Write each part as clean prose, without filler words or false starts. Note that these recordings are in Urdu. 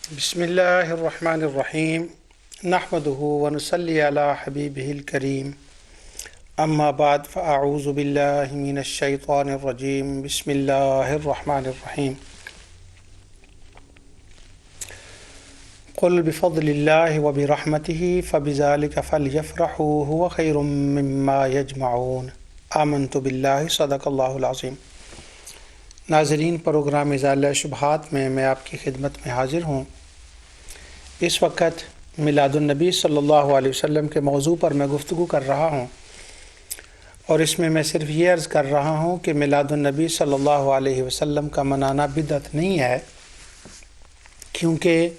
بسم اللہ الرحمن الرحیم نحمدہ ونصلی علی حبیبہ الکریم اما بعد فاعوذ باللہ من الشیطان الرجیم بسم اللہ الرحمن الرحیم قل بفضل اللہ وبرحمتہ فبذلک فلیفرحوا هو خیر مما یجمعون آمنت باللہ صدق اللہ العظیم۔ ناظرین، پروگرام ازالہ شبہات میں آپ کی خدمت میں حاضر ہوں۔ اس وقت میلاد النبی صلی اللہ علیہ وسلم کے موضوع پر میں گفتگو کر رہا ہوں، اور اس میں صرف یہ عرض کر رہا ہوں کہ میلاد النبی صلی اللہ علیہ وسلم کا منانا بدعت نہیں ہے، کیونکہ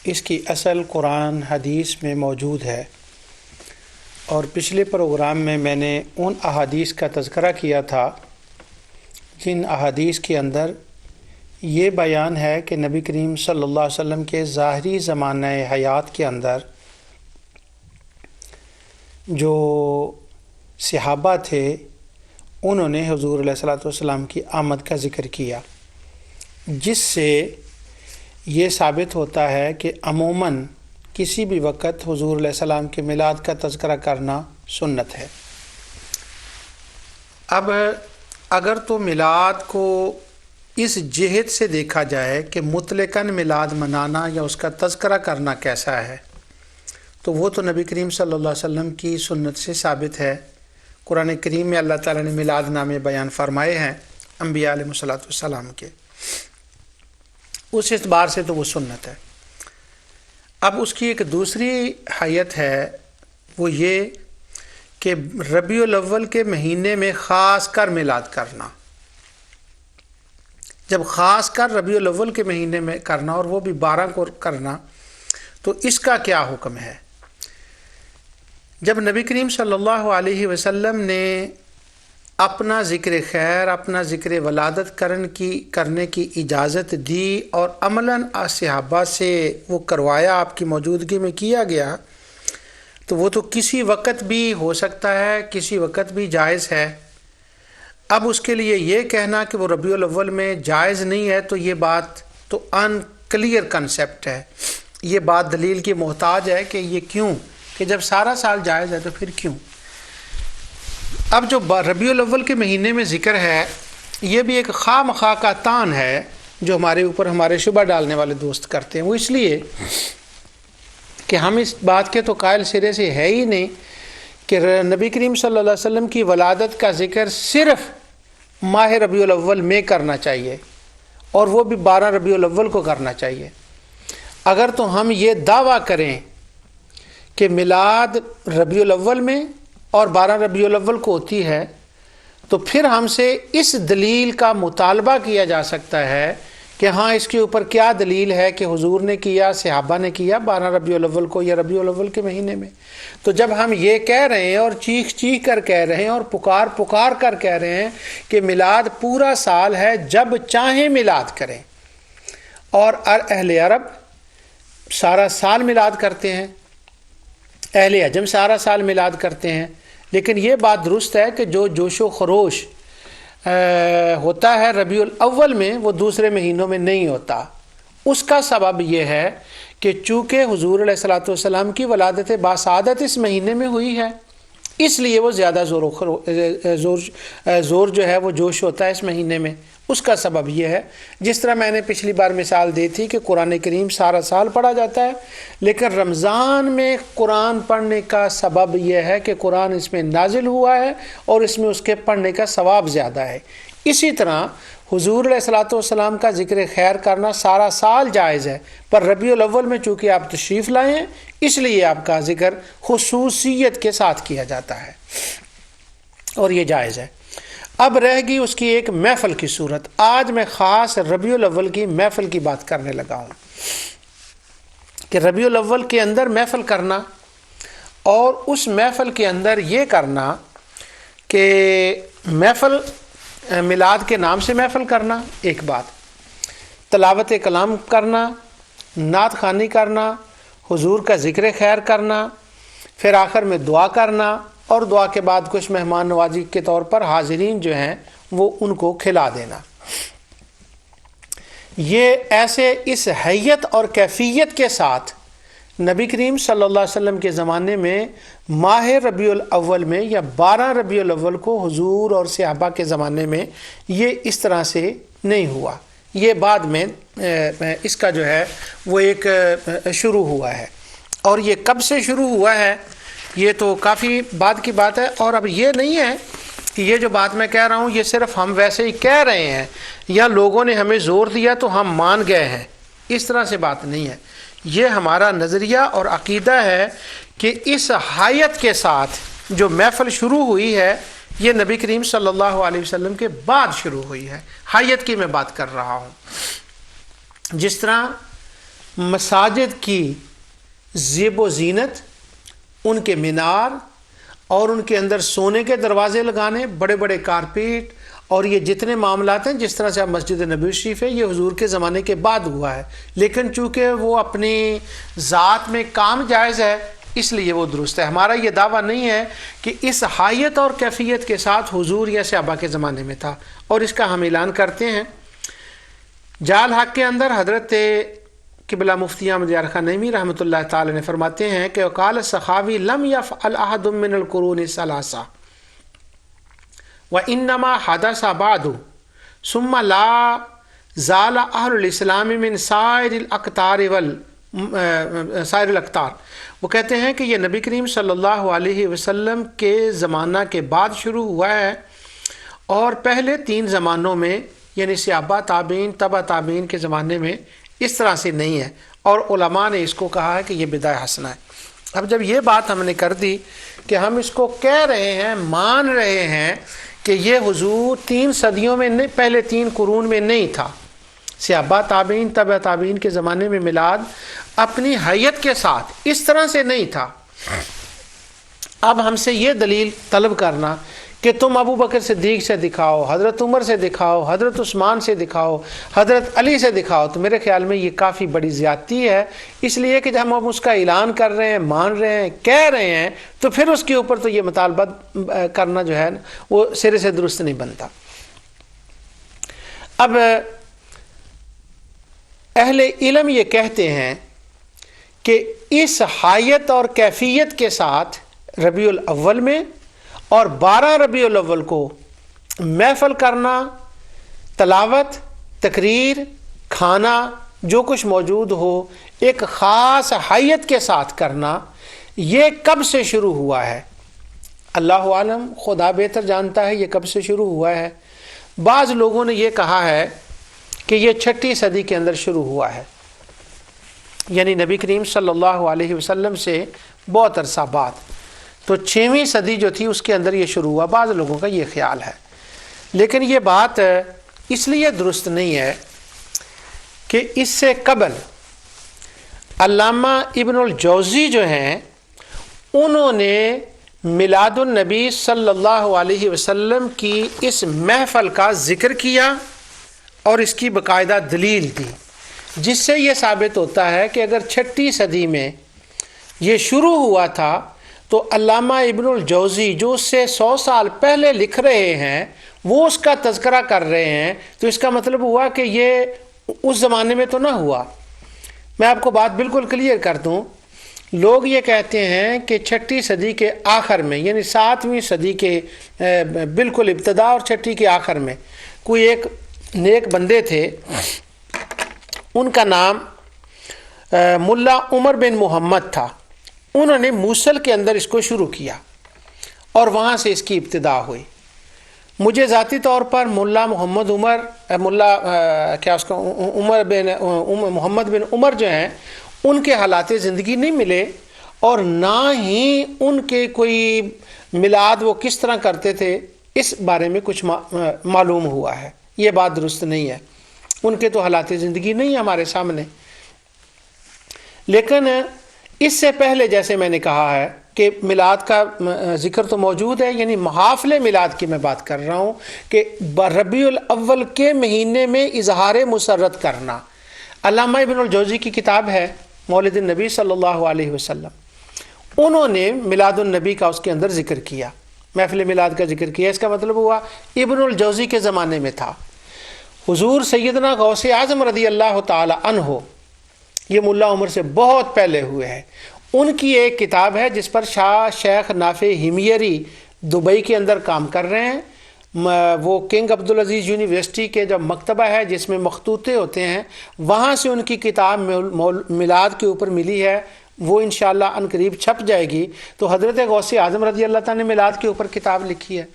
اس کی اصل قرآن حدیث میں موجود ہے۔ اور پچھلے پروگرام میں نے ان احادیث کا تذکرہ کیا تھا جن احادیث کے اندر یہ بیان ہے کہ نبی کریم صلی اللہ علیہ وسلم کے ظاہری زمانہ حیات کے اندر جو صحابہ تھے انہوں نے حضور علیہ الصلوۃ والسلام کی آمد کا ذکر کیا، جس سے یہ ثابت ہوتا ہے کہ عموماً کسی بھی وقت حضور علیہ السلام کے میلاد کا تذکرہ کرنا سنت ہے۔ اب اگر تو میلاد کو اس جہت سے دیکھا جائے کہ مطلقاً میلاد منانا یا اس کا تذکرہ کرنا کیسا ہے، تو وہ تو نبی کریم صلی اللہ علیہ وسلم کی سنت سے ثابت ہے۔ قرآن کریم میں اللہ تعالیٰ نے میلاد نامے بیان فرمائے ہیں انبیاء علیہ الصلوۃ والسلام کے، اس اعتبار سے تو وہ سنت ہے۔ اب اس کی ایک دوسری حیت ہے، وہ یہ کہ ربیع الاول کے مہینے میں خاص کر میلاد کرنا، جب خاص کر ربیع الاول کے مہینے میں کرنا اور وہ بھی 12 کو کرنا، تو اس کا کیا حکم ہے؟ جب نبی کریم صلی اللہ علیہ وسلم نے اپنا ذکر خیر، اپنا ذکر ولادت کرنے کی اجازت دی اور عملاً صحابہ سے وہ کروایا، آپ کی موجودگی میں کیا گیا، تو وہ تو کسی وقت بھی ہو سکتا ہے، کسی وقت بھی جائز ہے۔ اب اس کے لیے یہ کہنا کہ وہ ربیع الاول میں جائز نہیں ہے، تو یہ بات تو ان کلیئر کنسیپٹ ہے، یہ بات دلیل کی محتاج ہے کہ یہ کیوں، کہ جب سارا سال جائز ہے تو پھر کیوں؟ اب جو ربیع الاول کے مہینے میں ذکر ہے، یہ بھی ایک خواہ مخواہ کا تان ہے جو ہمارے اوپر ہمارے شبہ ڈالنے والے دوست کرتے ہیں۔ وہ اس لیے کہ ہم اس بات کے تو قائل سرے سے ہے ہی نہیں کہ نبی کریم صلی اللہ علیہ وسلم کی ولادت کا ذکر صرف ماہ ربیع الاول میں کرنا چاہیے، اور وہ بھی 12 ربیع الاول کو کرنا چاہیے۔ اگر تو ہم یہ دعویٰ کریں کہ میلاد ربیع الاول میں اور 12 ربیع الاول کو ہوتی ہے، تو پھر ہم سے اس دلیل کا مطالبہ کیا جا سکتا ہے کہ ہاں اس کے اوپر کیا دلیل ہے کہ حضور نے کیا، صحابہ نے کیا 12 ربیع الاول کو یا ربیع الاول کے مہینے میں۔ تو جب ہم یہ کہہ رہے ہیں اور چیخ چیخ کر کہہ رہے ہیں اور پکار پکار کر کہہ رہے ہیں کہ میلاد پورا سال ہے، جب چاہیں میلاد کریں، اور اہل عرب سارا سال میلاد کرتے ہیں، اہل عجم سارا سال میلاد کرتے ہیں، لیکن یہ بات درست ہے کہ جو جوش و خروش ہوتا ہے ربیع الاول میں، وہ دوسرے مہینوں میں نہیں ہوتا۔ اس کا سبب یہ ہے کہ چونکہ حضور علیہ الصلوۃ والسلام کی ولادت باسعادت اس مہینے میں ہوئی ہے، اس لیے وہ زیادہ زور جو ہے وہ جوش ہوتا ہے اس مہینے میں۔ اس کا سبب یہ ہے، جس طرح میں نے پچھلی بار مثال دی تھی کہ قرآن کریم سارا سال پڑھا جاتا ہے، لیکن رمضان میں قرآن پڑھنے کا سبب یہ ہے کہ قرآن اس میں نازل ہوا ہے اور اس میں اس کے پڑھنے کا ثواب زیادہ ہے۔ اسی طرح حضور علیہ الصلوۃ والسلام کا ذکر خیر کرنا سارا سال جائز ہے، پر ربیع الاول میں چونکہ آپ تشریف لائے ہیں، اس لیے آپ کا ذکر خصوصیت کے ساتھ کیا جاتا ہے، اور یہ جائز ہے۔ اب رہ گئی اس کی ایک محفل کی صورت۔ آج میں خاص ربیع الاول کی محفل کی بات کرنے لگا ہوں کہ ربیع الاول کے اندر محفل کرنا، اور اس محفل کے اندر یہ کرنا کہ محفل میلاد کے نام سے محفل کرنا ایک بات، تلاوت کلام کرنا، نعت خوانی کرنا، حضور کا ذکر خیر کرنا، پھر آخر میں دعا کرنا، اور دعا کے بعد کچھ مہمان نوازی کے طور پر حاضرین جو ہیں وہ ان کو کھلا دینا۔ یہ ایسے اس حیت اور کیفیت کے ساتھ نبی کریم صلی اللہ علیہ وسلم کے زمانے میں ماہ ربیع الاول میں یا 12 ربیع الاول کو حضور اور صحابہ کے زمانے میں یہ اس طرح سے نہیں ہوا، یہ بعد میں اس کا جو ہے وہ ایک شروع ہوا ہے۔ اور یہ کب سے شروع ہوا ہے یہ تو کافی بعد کی بات ہے، اور اب یہ نہیں ہے کہ یہ جو بات میں کہہ رہا ہوں یہ صرف ہم ویسے ہی کہہ رہے ہیں یا لوگوں نے ہمیں زور دیا تو ہم مان گئے ہیں، اس طرح سے بات نہیں ہے۔ یہ ہمارا نظریہ اور عقیدہ ہے کہ اس حیت کے ساتھ جو محفل شروع ہوئی ہے یہ نبی کریم صلی اللہ علیہ وسلم کے بعد شروع ہوئی ہے، حیت کی میں بات کر رہا ہوں۔ جس طرح مساجد کی زیب و زینت، ان کے مینار اور ان کے اندر سونے کے دروازے لگانے، بڑے بڑے کارپیٹ اور یہ جتنے معاملات ہیں، جس طرح سے اب مسجد نبوی شریف ہے، یہ حضور کے زمانے کے بعد ہوا ہے، لیکن چونکہ وہ اپنی ذات میں کام جائز ہے اس لیے وہ درست ہے۔ ہمارا یہ دعویٰ نہیں ہے کہ اس حیت اور کیفیت کے ساتھ حضور یا صحابہ کے زمانے میں تھا، اور اس کا ہم اعلان کرتے ہیں۔ جال حق کے اندر حضرت قبلہ مفتی احمد یار خان نعیمی رحمۃ اللہ تعالی نے فرماتے ہیں کہ وقال السخاوی لم يفعل احد من القرون الثلاثہ وانما حدث بعد ثم لا زال اہل الاسلام من سائر الاقطار۔ وہ کہتے ہیں کہ یہ نبی کریم صلی اللہ علیہ وسلم کے زمانہ کے بعد شروع ہوا ہے، اور پہلے 3 زمانوں میں یعنی صحابہ، تابعین، تبع تابعین کے زمانے میں اس طرح سے نہیں ہے، اور علماء نے اس کو کہا ہے کہ یہ بدعہ حسنہ ہے۔ اب جب یہ بات ہم نے کر دی کہ ہم اس کو کہہ رہے ہیں، مان رہے ہیں کہ یہ حضور 3 صدیوں میں نہیں، پہلے 3 قرون میں نہیں تھا، صحابہ، تابعین، تبع تابعین کے زمانے میں میلاد اپنی حیت کے ساتھ اس طرح سے نہیں تھا، اب ہم سے یہ دلیل طلب کرنا کہ تم ابو بکر صدیق سے دکھاؤ، حضرت عمر سے دکھاؤ، حضرت عثمان سے دکھاؤ، حضرت علی سے دکھاؤ، تو میرے خیال میں یہ کافی بڑی زیادتی ہے، اس لیے کہ جب ہم اس کا اعلان کر رہے ہیں، مان رہے ہیں، کہہ رہے ہیں، تو پھر اس کے اوپر تو یہ مطالبہ کرنا جو ہے وہ سرے سے درست نہیں بنتا۔ اب اہل علم یہ کہتے ہیں کہ اس حیت اور کیفیت کے ساتھ ربیع الاول میں اور 12 ربیع الاول کو محفل کرنا، تلاوت، تقریر، کھانا، جو کچھ موجود ہو، ایک خاص حیت کے ساتھ کرنا، یہ کب سے شروع ہوا ہے اللہ عالم، خدا بہتر جانتا ہے یہ کب سے شروع ہوا ہے۔ بعض لوگوں نے یہ کہا ہے کہ یہ 6 صدی کے اندر شروع ہوا ہے، یعنی نبی کریم صلی اللہ علیہ وسلم سے بہت عرصہ بعد، تو 6ویں صدی جو تھی اس کے اندر یہ شروع ہوا، بعض لوگوں کا یہ خیال ہے، لیکن یہ بات اس لیے درست نہیں ہے کہ اس سے قبل علامہ ابن الجوزی جو ہیں انہوں نے میلاد النبی صلی اللہ علیہ وسلم کی اس محفل کا ذکر کیا اور اس کی باقاعدہ دلیل دی، جس سے یہ ثابت ہوتا ہے کہ اگر 6 صدی میں یہ شروع ہوا تھا تو علامہ ابن الجوزی جو اس سے 100 سال پہلے لکھ رہے ہیں وہ اس کا تذکرہ کر رہے ہیں، تو اس کا مطلب ہوا کہ یہ اس زمانے میں تو نہ ہوا۔ میں آپ کو بات بالکل کلیئر کر دوں، لوگ یہ کہتے ہیں کہ 6 صدی کے آخر میں، یعنی 7ویں صدی کے بالکل ابتدا اور 6 کے آخر میں کوئی ایک نیک بندے تھے، ان کا نام ملا عمر بن محمد تھا، انہوں نے موصل کے اندر اس کو شروع کیا اور وہاں سے اس کی ابتدا ہوئی۔ مجھے ذاتی طور پر ملا محمد عمر عمر بن محمد بن عمر جو ہیں ان کے حالات زندگی نہیں ملے، اور نہ ہی ان کے کوئی میلاد وہ کس طرح کرتے تھے اس بارے میں کچھ معلوم ہوا ہے، یہ بات درست نہیں ہے، ان کے تو حالات زندگی نہیں ہمارے سامنے۔ لیکن اس سے پہلے جیسے میں نے کہا ہے کہ میلاد کا ذکر تو موجود ہے، یعنی محافل میلاد کی میں بات کر رہا ہوں کہ ربیع الاول کے مہینے میں اظہار مسرت کرنا۔ علامہ ابن الجوزی کی کتاب ہے مولد النبی صلی اللہ علیہ وسلم، انہوں نے میلاد النبی کا اس کے اندر ذکر کیا، محفل میلاد کا ذکر کیا، اس کا مطلب ہوا ابن الجوزی کے زمانے میں تھا۔ حضور سیدنا غوث اعظم رضی اللہ تعالی عنہ، یہ ملا عمر سے بہت پہلے ہوئے ہیں، ان کی ایک کتاب ہے جس پر شاہ شیخ نافع ہمیری دبئی کے اندر کام کر رہے ہیں۔ وہ کنگ عبدالعزیز یونیورسٹی کے جو مکتبہ ہے جس میں مخطوطے ہوتے ہیں، وہاں سے ان کی کتاب میلاد کے اوپر ملی ہے، وہ انشاءاللہ عنقریب چھپ جائے گی۔ تو حضرت غوث اعظم رضی اللہ تعالیٰ نے میلاد کے اوپر کتاب لکھی ہے۔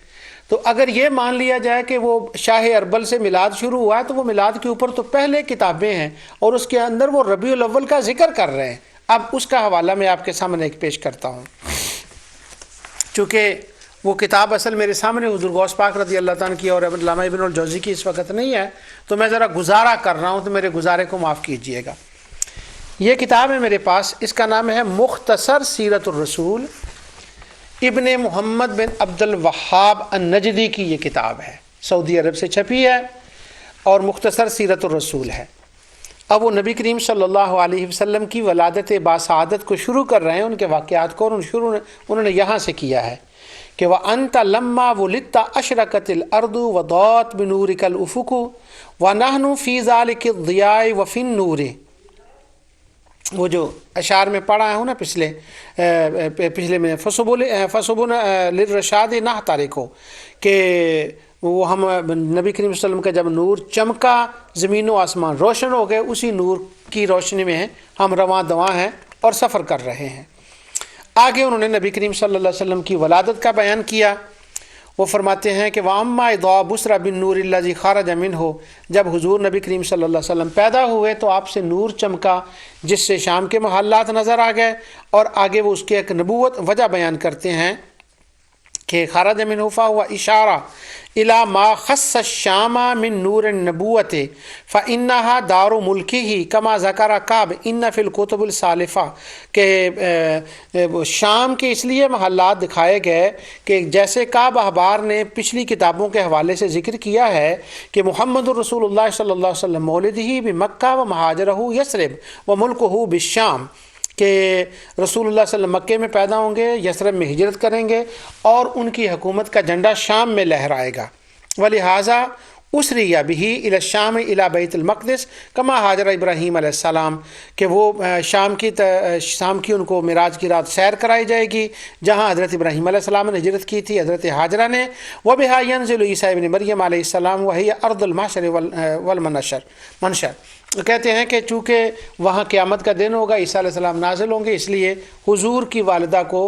تو اگر یہ مان لیا جائے کہ وہ شاہ اربل سے میلاد شروع ہوا ہے، تو وہ میلاد کے اوپر تو پہلے کتابیں ہیں اور اس کے اندر وہ ربیع الاول کا ذکر کر رہے ہیں۔ اب اس کا حوالہ میں آپ کے سامنے ایک پیش کرتا ہوں، چونکہ وہ کتاب اصل میرے سامنے حضور غوث پاک رضی اللہ تعالیٰ کی اور علامہ ابن الجوزی کی اس وقت نہیں ہے، تو میں ذرا گزارا کر رہا ہوں، تو میرے گزارے کو معاف کیجئے گا۔ یہ کتاب ہے میرے پاس، اس کا نام ہے مختصر سیرت الرسول، ابن محمد بن عبد الوہاب النجدی کی یہ کتاب ہے، سعودی عرب سے چھپی ہے اور مختصر سیرت الرسول ہے۔ اب وہ نبی کریم صلی اللہ علیہ وسلم کی ولادت باسعادت کو شروع کر رہے ہیں، ان کے واقعات کو، اور انہوں نے یہاں سے کیا ہے کہ وَأَنْتَ لَمَّا وُلِدْتَ أَشْرَقَتِ الْأَرْضُ وَضَاءَتْ بِنُورِكَ الْأُفُقُ وَنَحْنُ فِي ذَلِكِ الضِّيَاءِ وَفِي النُّورِ۔ وہ جو اشعار میں پڑھا ہوں نا پچھلے میں فَصُبُنَ لِلرَّشَادِ نَحْتَرِكُ، کہ وہ ہم نبی کریم صلی اللہ علیہ وسلم کا جب نور چمکا زمین و آسمان روشن ہو گئے، اسی نور کی روشنی میں ہم رواں دواں ہیں اور سفر کر رہے ہیں۔ آگے انہوں نے نبی کریم صلی اللہ علیہ وسلم کی ولادت کا بیان کیا۔ وہ فرماتے ہیں کہ وَأَمَّا إِضَاءَ بُصْرَ بِالنُّورِ الَّذِي خَرَجَ مِنْهُ، جب حضور نبی کریم صلی اللہ علیہ وسلم پیدا ہوئے تو آپ سے نور چمکا جس سے شام کے محلات نظر آ گئے، اور آگے وہ اس کی ایک نبوت وجہ بیان کرتے ہیں کہ خرج منہ فہو اشارہ الی ما خص الشام من نور النبوت فانہا دار ملکہ کما ذکر کعب ان فی الکتب السالفہ، کہ شام کے اس لیے محلات دکھائے گئے کہ جیسے کعب احبار نے پچھلی کتابوں کے حوالے سے ذکر کیا ہے کہ محمد الرسول اللہ صلی اللہ علیہ وسلم مولدہ بمکہ و مہاجرہ یثرب و ملکہ بالشام، کہ رسول اللہ صلی اللہ علیہ وسلم مکے میں پیدا ہوں گے، یثرب میں ہجرت کریں گے، اور ان کی حکومت کا جھنڈا شام میں لہرائے گا۔ وَلِہَٰذَا أُسْرِيَ بِهِ إِلَى الشَّامِ إِلَى بَيْتِ الْمَقْدِسِ كَمَا هَاجَرَ ابراہیم علیہ السلام، کہ وہ شام کی ان کو معراج کی رات سیر کرائی جائے گی جہاں حضرت ابراہیم علیہ السلام نے ہجرت کی تھی، حضرت ہاجرہ نے۔ وَبِهَا يَنزِلُ عیسیٰ ابن مریم علیہ السلام وَهِيَ أَرْضُ الْمَحْشَرِ وَالْمَنشَرِ، کہتے ہیں کہ چونکہ وہاں قیامت کا دن ہوگا، عیسیٰ علیہ السلام نازل ہوں گے، اس لیے حضور کی والدہ کو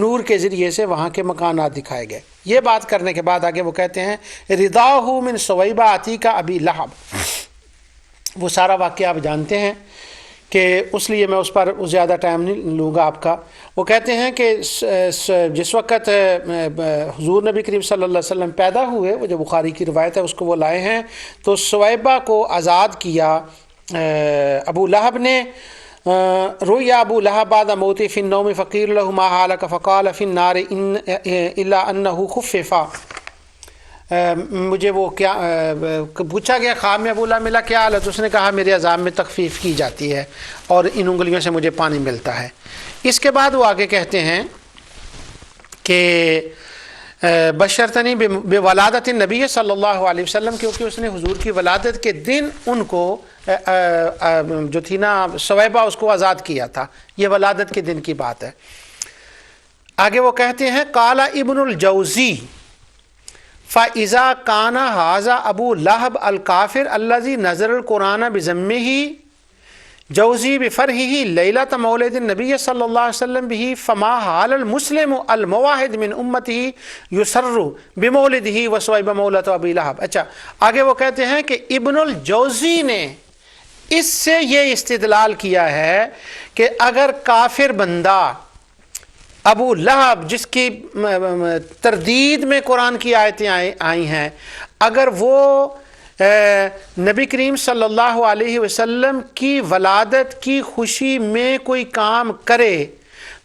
نور کے ذریعے سے وہاں کے مکانات دکھائے گئے۔ یہ بات کرنے کے بعد آگے وہ کہتے ہیں رضاہ من سویبہ عتیقہ ابی لہب، وہ سارا واقعہ آپ جانتے ہیں کہ اس لیے میں اس پر زیادہ ٹائم نہیں لوں گا آپ کا۔ وہ کہتے ہیں کہ جس وقت حضور نبی کریم صلی اللہ علیہ وسلم پیدا ہوئے، وہ جو بخاری کی روایت ہے اس کو وہ لائے ہیں، تو سویبہ کو آزاد کیا ابو لہب نے۔ روی ابو لہب بعد موتی فی النوم فقیر لہ ما حالک فقال فی النار الا انہ خفف، مجھے وہ کیا پوچھا گیا خواب میں ابو لہب ملا کیا حال ہے، تو اس نے کہا میرے عذاب میں تخفیف کی جاتی ہے اور ان انگلیوں سے مجھے پانی ملتا ہے۔ اس کے بعد وہ آگے کہتے ہیں کہ بشرتنی بولادت النبی صلی اللہ علیہ وسلم، کیونکہ اس نے حضور کی ولادت کے دن ان کو جو تھی نا سویبہ، اس کو آزاد کیا تھا، یہ ولادت کے دن کی بات ہے۔ آگے وہ کہتے ہیں قال ابن الجوزی فَإِذَا كَانَ هَذَا أَبُو لَهَبْ الْكَافِرُ الَّذِي نَزَلَ الْقُرْآنَ بِذَمِّهِ جوزی بفرحہ لیلۃ مولد النبی صلی اللہ علیہ وسلم به فما حال المسلم المواحد من امتہ یسر بمولدہ وسویبہ مولد ابی لہب۔ اچھا، آگے وہ کہتے ہیں کہ ابن الجوزی نے اس سے یہ استدلال کیا ہے کہ اگر کافر بندہ ابو لہب، جس کی تردید میں قرآن کی آیتیں آئی ہیں، اگر وہ نبی کریم صلی اللہ علیہ وسلم کی ولادت کی خوشی میں کوئی کام کرے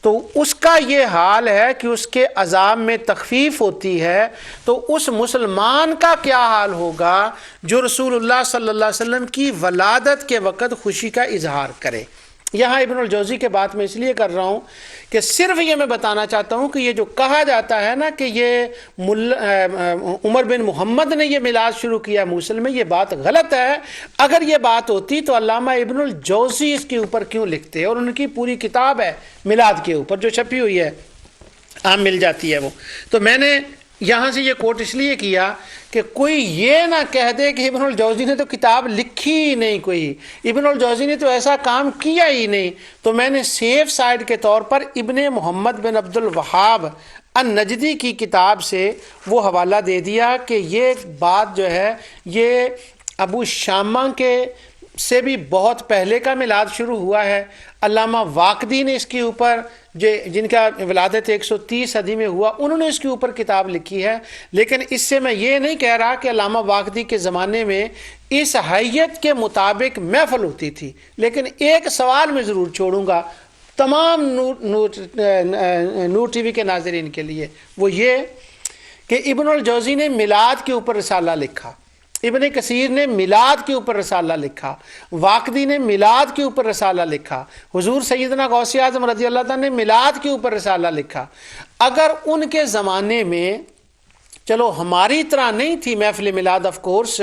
تو اس کا یہ حال ہے کہ اس کے عذاب میں تخفیف ہوتی ہے، تو اس مسلمان کا کیا حال ہوگا جو رسول اللہ صلی اللہ علیہ وسلم کی ولادت کے وقت خوشی کا اظہار کرے۔ یہاں ابن الجوزی کے بات میں اس لیے کر رہا ہوں کہ صرف یہ میں بتانا چاہتا ہوں کہ یہ جو کہا جاتا ہے نا کہ یہ عمر بن محمد نے یہ میلاد شروع کیا موصل میں، یہ بات غلط ہے۔ اگر یہ بات ہوتی تو علامہ ابن الجوزی اس کے اوپر کیوں لکھتے، اور ان کی پوری کتاب ہے میلاد کے اوپر جو چھپی ہوئی ہے، عام مل جاتی ہے وہ۔ تو میں نے یہاں سے یہ کوٹ اس لیے کیا کہ کوئی یہ نہ کہہ دے کہ ابن الجوزی نے تو کتاب لکھی ہی نہیں، کوئی ابن الجوزی نے تو ایسا کام کیا ہی نہیں۔ تو میں نے سیف سائڈ کے طور پر ابن محمد بن عبد الوہاب النجدی کی کتاب سے وہ حوالہ دے دیا کہ یہ بات جو ہے یہ ابو شامہ کے سے بھی بہت پہلے کا میلاد شروع ہوا ہے۔ علامہ واقدی نے اس کے اوپر جن کا ولادت 130 صدی میں ہوا، انہوں نے اس کے اوپر کتاب لکھی ہے۔ لیکن اس سے میں یہ نہیں کہہ رہا کہ علامہ واقدی کے زمانے میں اس حیت کے مطابق محفل ہوتی تھی، لیکن ایک سوال میں ضرور چھوڑوں گا تمام نور ٹی وی کے ناظرین کے لیے، وہ یہ کہ ابن الجوزی نے میلاد کے اوپر رسالہ لکھا، ابن کثیر نے میلاد کے اوپر رسالہ لکھا، واقدی نے میلاد کے اوپر رسالہ لکھا، حضور سیدنا غوث اعظم رضی اللہ تعالیٰ نے میلاد کے اوپر رسالہ لکھا۔ اگر ان کے زمانے میں، چلو ہماری طرح نہیں تھی محفل میلاد، آف کورس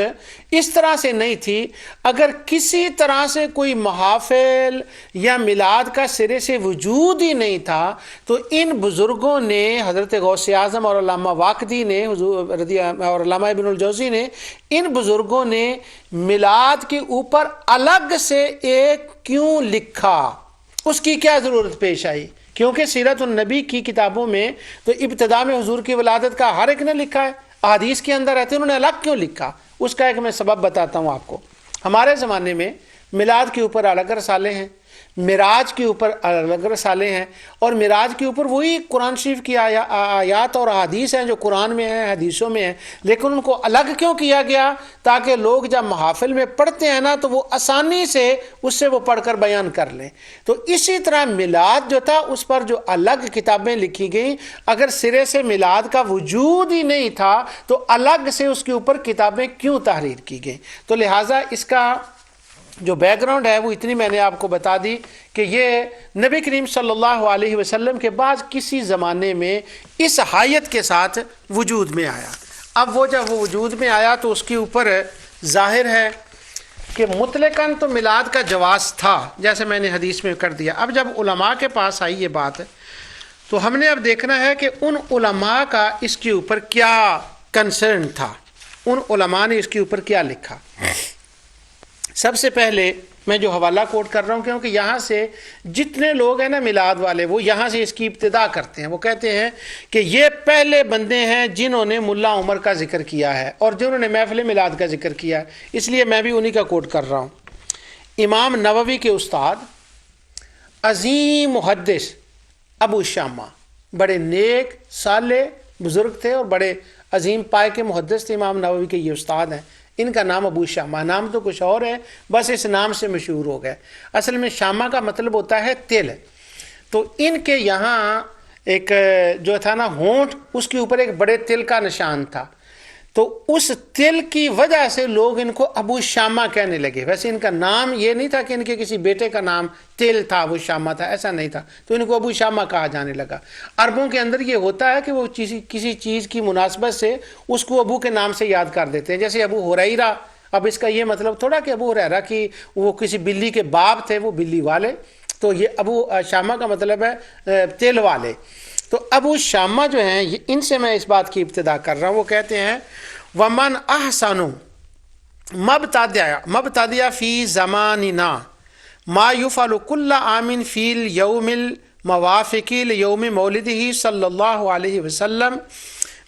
اس طرح سے نہیں تھی، اگر کسی طرح سے کوئی محافل یا میلاد کا سرے سے وجود ہی نہیں تھا تو ان بزرگوں نے، حضرت غوث اعظم اور علامہ واقدی نے اور علامہ ابن الجوزی نے، ان بزرگوں نے میلاد کے اوپر الگ سے ایک کیوں لکھا، اس کی کیا ضرورت پیش آئی؟ کیونکہ سیرت النبی کی کتابوں میں تو ابتدا میں حضور کی ولادت کا ہر ایک نے لکھا ہے، احادیث کے اندر رہتے ہیں، انہوں نے الگ کیوں لکھا؟ اس کا ایک میں سبب بتاتا ہوں آپ کو۔ ہمارے زمانے میں میلاد کے اوپر الگ رسالے ہیں، معراج کے اوپر الگ رسالے ہیں، اور معراج کے اوپر وہی قرآن شریف کی آیات اور احادیث ہیں جو قرآن میں ہیں، حدیثوں میں ہیں، لیکن ان کو الگ کیوں کیا گیا؟ تاکہ لوگ جب محافل میں پڑھتے ہیں نا تو وہ آسانی سے اس سے وہ پڑھ کر بیان کر لیں۔ تو اسی طرح میلاد جو تھا اس پر جو الگ کتابیں لکھی گئیں، اگر سرے سے میلاد کا وجود ہی نہیں تھا تو الگ سے اس کے اوپر کتابیں کیوں تحریر کی گئیں؟ تو لہٰذا اس کا جو بیک گراؤنڈ ہے وہ اتنی میں نے آپ کو بتا دی کہ یہ نبی کریم صلی اللہ علیہ وسلم کے بعد کسی زمانے میں اس حیت کے ساتھ وجود میں آیا۔ اب وہ جب وہ وجود میں آیا تو اس کے اوپر ظاہر ہے کہ مطلقاً تو میلاد کا جواز تھا، جیسے میں نے حدیث میں کر دیا۔ اب جب علماء کے پاس آئی یہ بات تو ہم نے اب دیکھنا ہے کہ ان علماء کا اس کے اوپر کیا کنسرن تھا، ان علماء نے اس کے اوپر کیا لکھا۔ سب سے پہلے میں جو حوالہ کوٹ کر رہا ہوں، کیونکہ یہاں سے جتنے لوگ ہیں نا میلاد والے وہ یہاں سے اس کی ابتدا کرتے ہیں، وہ کہتے ہیں کہ یہ پہلے بندے ہیں جنہوں نے ملا عمر کا ذکر کیا ہے اور جنہوں نے محفل میلاد کا ذکر کیا ہے، اس لیے میں بھی انہی کا کوٹ کر رہا ہوں۔ امام نووی کے استاد عظیم محدث ابو شامہ، بڑے نیک صالح بزرگ تھے اور بڑے عظیم پائے کے محدث تھے، امام نووی کے یہ استاد ہیں۔ ان کا نام ابو شامہ، نام تو کچھ اور ہے، بس اس نام سے مشہور ہو گئے۔ اصل میں شامہ کا مطلب ہوتا ہے تل۔ تو ان کے یہاں ایک جو تھا نا ہونٹ، اس کے اوپر ایک بڑے تل کا نشان تھا، تو اس تل کی وجہ سے لوگ ان کو ابو شامہ کہنے لگے۔ ویسے ان کا نام یہ نہیں تھا کہ ان کے کسی بیٹے کا نام تل تھا، ابو شامہ تھا، ایسا نہیں تھا، تو ان کو ابو شامہ کہا جانے لگا۔ عربوں کے اندر یہ ہوتا ہے کہ وہ کسی چیز کی مناسبت سے اس کو ابو کے نام سے یاد کر دیتے ہیں، جیسے ابو ہریرہ۔ اب اس کا یہ مطلب تھوڑا کہ ابو ہریرہ کی وہ کسی بلی کے باپ تھے، وہ بلی والے، تو یہ ابو شامہ کا مطلب ہے تل والے۔ تو ابو شامہ جو ہیں ان سے میں اس بات کی ابتدا کر رہا ہوں، وہ کہتے ہیں ومن احسن مبتدع فی زماننا ما یفعل کل عام فی الیوم الموافق لیوم مولدہ صلی اللہ علیہ وسلم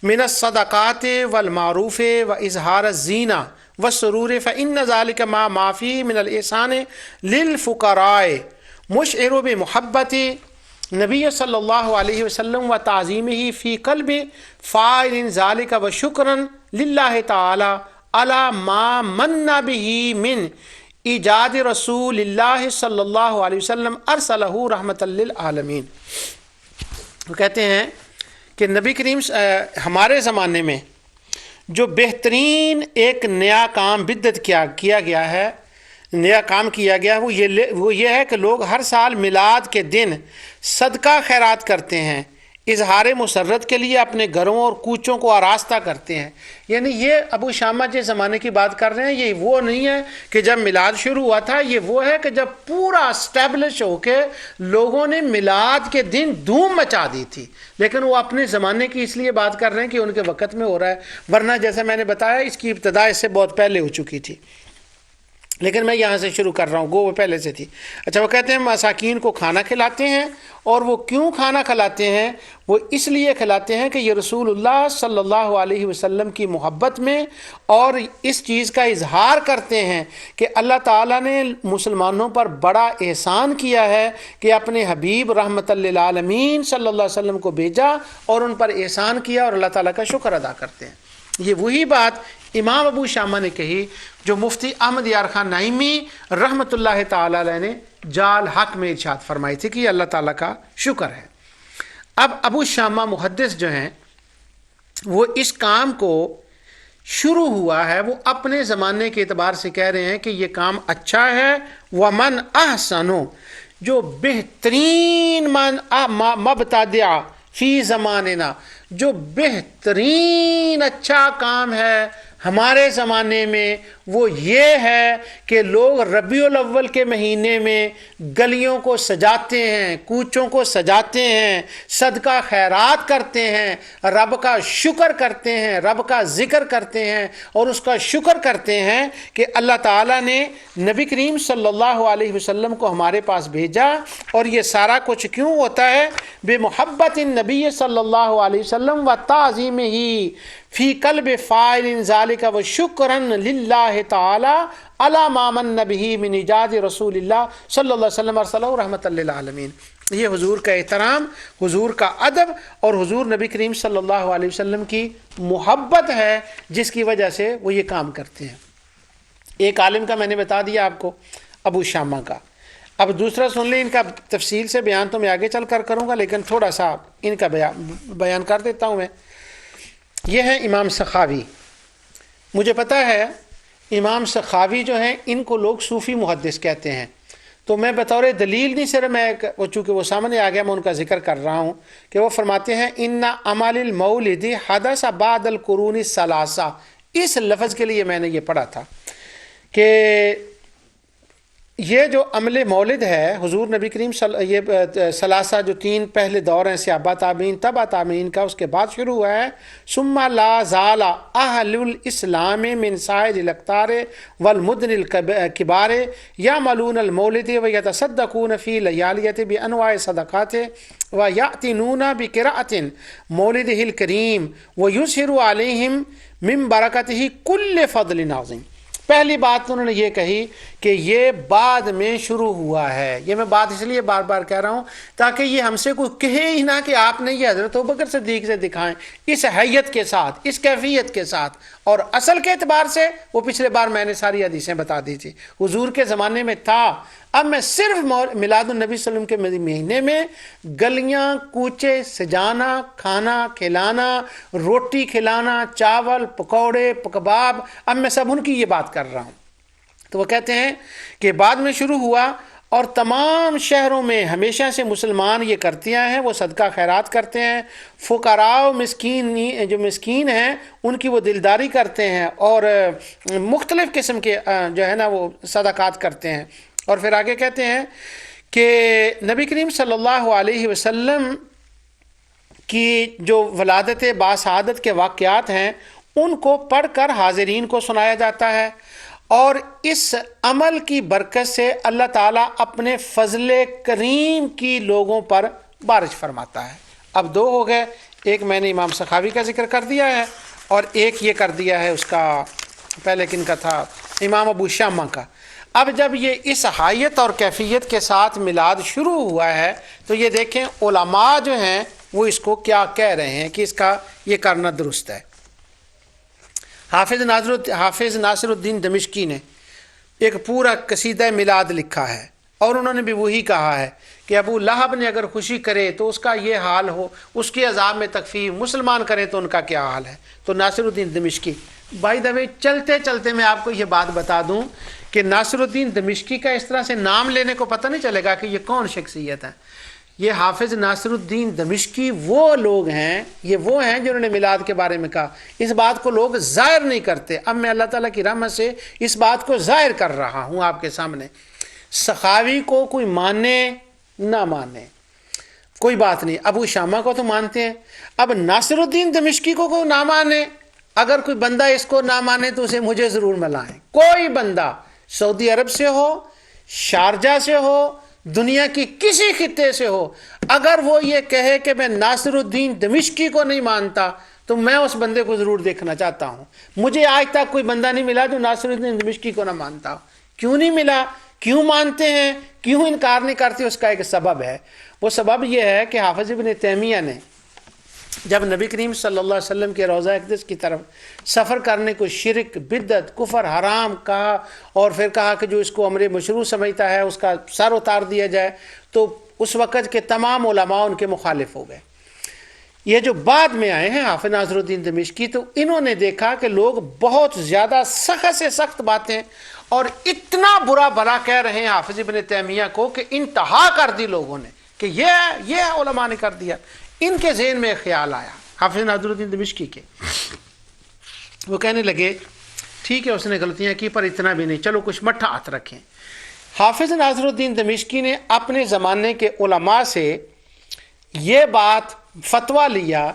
من الصدقات والمعروف واظہار الزینہ والسرور فإن ذلك ما فیہ من الاحسان للفقراء مشعر بمحبت نبی صلی اللہ علیہ وسلم و تعظیمہ فی قلب فاعل ذالک و شکرا للہ تعالی علی ما من بہ من ایجاد رسول اللہ صلی اللہ علیہ وسلم ارسلہ رحمۃ للعالمین۔ وہ کہتے ہیں کہ نبی کریم ہمارے زمانے میں جو بہترین ایک نیا کام بدعت کیا گیا ہے، نیا کام کیا گیا وہ یہ ہے کہ لوگ ہر سال میلاد کے دن صدقہ خیرات کرتے ہیں، اظہار مسرت کے لیے اپنے گھروں اور کوچوں کو آراستہ کرتے ہیں۔ یعنی یہ ابو شامہ جس زمانے کی بات کر رہے ہیں، یہ وہ نہیں ہے کہ جب میلاد شروع ہوا تھا، یہ وہ ہے کہ جب پورا اسٹیبلش ہو کے لوگوں نے میلاد کے دن دھوم مچا دی تھی۔ لیکن وہ اپنے زمانے کی اس لیے بات کر رہے ہیں کہ ان کے وقت میں ہو رہا ہے، ورنہ جیسے میں نے بتایا اس کی ابتدا اس سے بہت پہلے ہو چکی تھی، لیکن میں یہاں سے شروع کر رہا ہوں، وہ پہلے سے تھی۔ اچھا، وہ کہتے ہیں مساکین کو کھانا کھلاتے ہیں، اور وہ کیوں کھانا کھلاتے ہیں؟ وہ اس لیے کھلاتے ہیں کہ یہ رسول اللہ صلی اللہ علیہ وسلم کی محبت میں اور اس چیز کا اظہار کرتے ہیں کہ اللہ تعالیٰ نے مسلمانوں پر بڑا احسان کیا ہے کہ اپنے حبیب رحمت للعالمین صلی اللہ علیہ وسلم کو بھیجا اور ان پر احسان کیا، اور اللہ تعالیٰ کا شکر ادا کرتے ہیں۔ یہ وہی بات امام ابو شامہ نے کہی جو مفتی احمد یار خان نعیمی رحمۃ اللہ تعالی علیہ نے جال حق میں ارشاد فرمائی تھی کہ یہ اللہ تعالیٰ کا شکر ہے۔ اب ابو شامہ محدث جو ہیں وہ اس کام کو شروع ہوا ہے، وہ اپنے زمانے کے اعتبار سے کہہ رہے ہیں کہ یہ کام اچھا ہے۔ ومن احسنو، جو بہترین مبتدع فی زماننا، جو بہترین اچھا کام ہے ہمارے زمانے میں، وہ یہ ہے کہ لوگ ربیع الاول کے مہینے میں گلیوں کو سجاتے ہیں، کوچوں کو سجاتے ہیں، صدقہ خیرات کرتے ہیں، رب کا شکر کرتے ہیں، رب کا ذکر کرتے ہیں، اور اس کا شکر کرتے ہیں کہ اللہ تعالیٰ نے نبی کریم صلی اللہ علیہ وسلم کو ہمارے پاس بھیجا۔ اور یہ سارا کچھ کیوں ہوتا ہے؟ بے محبت نبی صلی اللہ علیہ وسلم و تعظیم ہی فی قلب فاعل ذالک و شکرن للہ تعالی علی ما من بہ من ایجاد رسول اللہ صلی اللہ علیہ وسلم ارسلہ رحمۃ للعالمین۔ یہ حضور کا احترام، حضور کا ادب اور حضور نبی کریم صلی اللہ علیہ وسلم کی محبت ہے جس کی وجہ سے وہ یہ کام کرتے ہیں۔ ایک عالم کا میں نے بتا دیا آپ کو، ابو شامہ کا۔ اب دوسرا سن لیں، ان کا تفصیل سے بیان تو میں آگے چل کر کروں گا، لیکن تھوڑا سا ان کا بیان کر دیتا ہوں میں۔ یہ ہے امام سخاوی۔ مجھے پتہ ہے امام سخاوی جو ہیں ان کو لوگ صوفی محدث کہتے ہیں، تو میں بطور دلیل نہیں، صرف میں چونکہ وہ سامنے آ گیا میں ان کا ذکر کر رہا ہوں کہ وہ فرماتے ہیں ان عمل المولد حدث بعد القرون الثلاثہ۔ اس لفظ کے لیے میں نے یہ پڑھا تھا کہ یہ جو عمل مولد ہے حضور نبی کریم یہ ثلاثہ جو تین پہلے دور ہیں، صحابہ تابعین تبع تابعین کا، اس کے بعد شروع ہوا ہے۔ ثم لا زال اہل الاسلام من سائر الاقطار والمدن الکبار یعملون المولد ویتصدقون فی لیالیۃ بانواع صدقات ویأتنون بقراءۃ مولدہ الکریم ویظہر علیہم من برکتہ کل فضل عظیم۔ پہلی بات تو انہوں نے یہ کہی کہ یہ بعد میں شروع ہوا ہے۔ یہ میں بات اس لیے بار بار کہہ رہا ہوں تاکہ یہ ہم سے کوئی کہے ہی نہ کہ آپ نے یہ حضرت ابوبکر صدیق سے دکھائیں، اس حیت کے ساتھ، اس کیفیت کے ساتھ۔ اور اصل کے اعتبار سے وہ پچھلے بار میں نے ساری حدیثیں بتا دی تھی، حضور کے زمانے میں تھا۔ اب میں صرف میلاد النبی صلی اللہ علیہ وسلم کے مہینے میں گلیاں کوچے سجانا، کھانا کھلانا، روٹی کھلانا، چاول پکوڑے کباب، اب میں سب ان کی یہ بات کر رہا ہوں۔ تو وہ کہتے ہیں کہ بعد میں شروع ہوا، اور تمام شہروں میں ہمیشہ سے مسلمان یہ کرتے ہیں، وہ صدقہ خیرات کرتے ہیں، فقراء و مسکین جو مسکین ہیں ان کی وہ دلداری کرتے ہیں، اور مختلف قسم کے جو ہے نا وہ صدقات کرتے ہیں۔ اور پھر آگے کہتے ہیں کہ نبی کریم صلی اللہ علیہ وسلم کی جو ولادت باسعادت کے واقعات ہیں ان کو پڑھ کر حاضرین کو سنایا جاتا ہے، اور اس عمل کی برکت سے اللہ تعالیٰ اپنے فضل کریم کی لوگوں پر بارش فرماتا ہے۔ اب دو ہو گئے، ایک میں نے امام سخاوی کا ذکر کر دیا ہے، اور ایک یہ کر دیا ہے اس کا پہلے کن کا تھا، امام ابو شامہ کا۔ اب جب یہ اس حیت اور کیفیت کے ساتھ میلاد شروع ہوا ہے تو یہ دیکھیں علماء جو ہیں وہ اس کو کیا کہہ رہے ہیں کہ اس کا یہ کرنا درست ہے۔ حافظ ناصر الدین دمشقی نے ایک پورا قصیدہ میلاد لکھا ہے، اور انہوں نے بھی وہی کہا ہے کہ ابو لہب نے اگر خوشی کرے تو اس کا یہ حال ہو، اس کے عذاب میں تخفیف، مسلمان کریں تو ان کا کیا حال ہے۔ تو ناصر الدین دمشقی بائی دا وے چلتے چلتے میں آپ کو یہ بات بتا دوں کہ ناصر الدین دمشقی کا اس طرح سے نام لینے کو پتہ نہیں چلے گا کہ یہ کون شخصیت ہے. یہ حافظ ناصر الدین دمشقی وہ لوگ ہیں، یہ وہ ہیں جنہوں نے میلاد کے بارے میں کہا. اس بات کو لوگ ظاہر نہیں کرتے. اب میں اللہ تعالیٰ کی رحمت سے اس بات کو ظاہر کر رہا ہوں آپ کے سامنے. سخاوی کو کوئی مانے نہ مانے کوئی بات نہیں، ابو شامہ کو تو مانتے ہیں. اب ناصر الدین دمشقی کو کوئی نہ مانے، اگر کوئی بندہ اس کو نہ مانے تو اسے مجھے ضرور ملائیں. کوئی بندہ سعودی عرب سے ہو، شارجہ سے ہو، دنیا کی کسی خطے سے ہو، اگر وہ یہ کہے کہ میں ناصر الدین دمشقی کو نہیں مانتا تو میں اس بندے کو ضرور دیکھنا چاہتا ہوں. مجھے آج تک کوئی بندہ نہیں ملا جو ناصر الدین دمشقی کو نہ مانتا. کیوں نہیں ملا؟ کیوں مانتے ہیں؟ کیوں انکار نہیں کرتے؟ اس کا ایک سبب ہے. وہ سبب یہ ہے کہ حافظ ابن تیمیہ نے جب نبی کریم صلی اللہ علیہ وسلم کے روضہ اقدس کی طرف سفر کرنے کو شرک، بدعت، کفر، حرام کہا، اور پھر کہا کہ جو اس کو امر مشروع سمجھتا ہے اس کا سر اتار دیا جائے، تو اس وقت کے تمام علماء ان کے مخالف ہو گئے. یہ جو بعد میں آئے ہیں حافظ ناصر الدین دمشقی، تو انہوں نے دیکھا کہ لوگ بہت زیادہ سخت سے سخت باتیں اور اتنا برا بھلا کہہ رہے ہیں حافظ ابن تیمیہ کو کہ انتہا کر دی لوگوں نے کہ یہ علماء نے کر دیا. ان کے ذہن میں خیال آیا حافظ ناصر الدین دمشقی کے. وہ کہنے لگے ٹھیک ہے اس نے غلطیاں کی پر اتنا بھی نہیں، چلو کچھ مٹھا ہاتھ رکھیں. حافظ ناصر الدین دمشقی نے اپنے زمانے کے علماء سے یہ بات فتویٰ لیا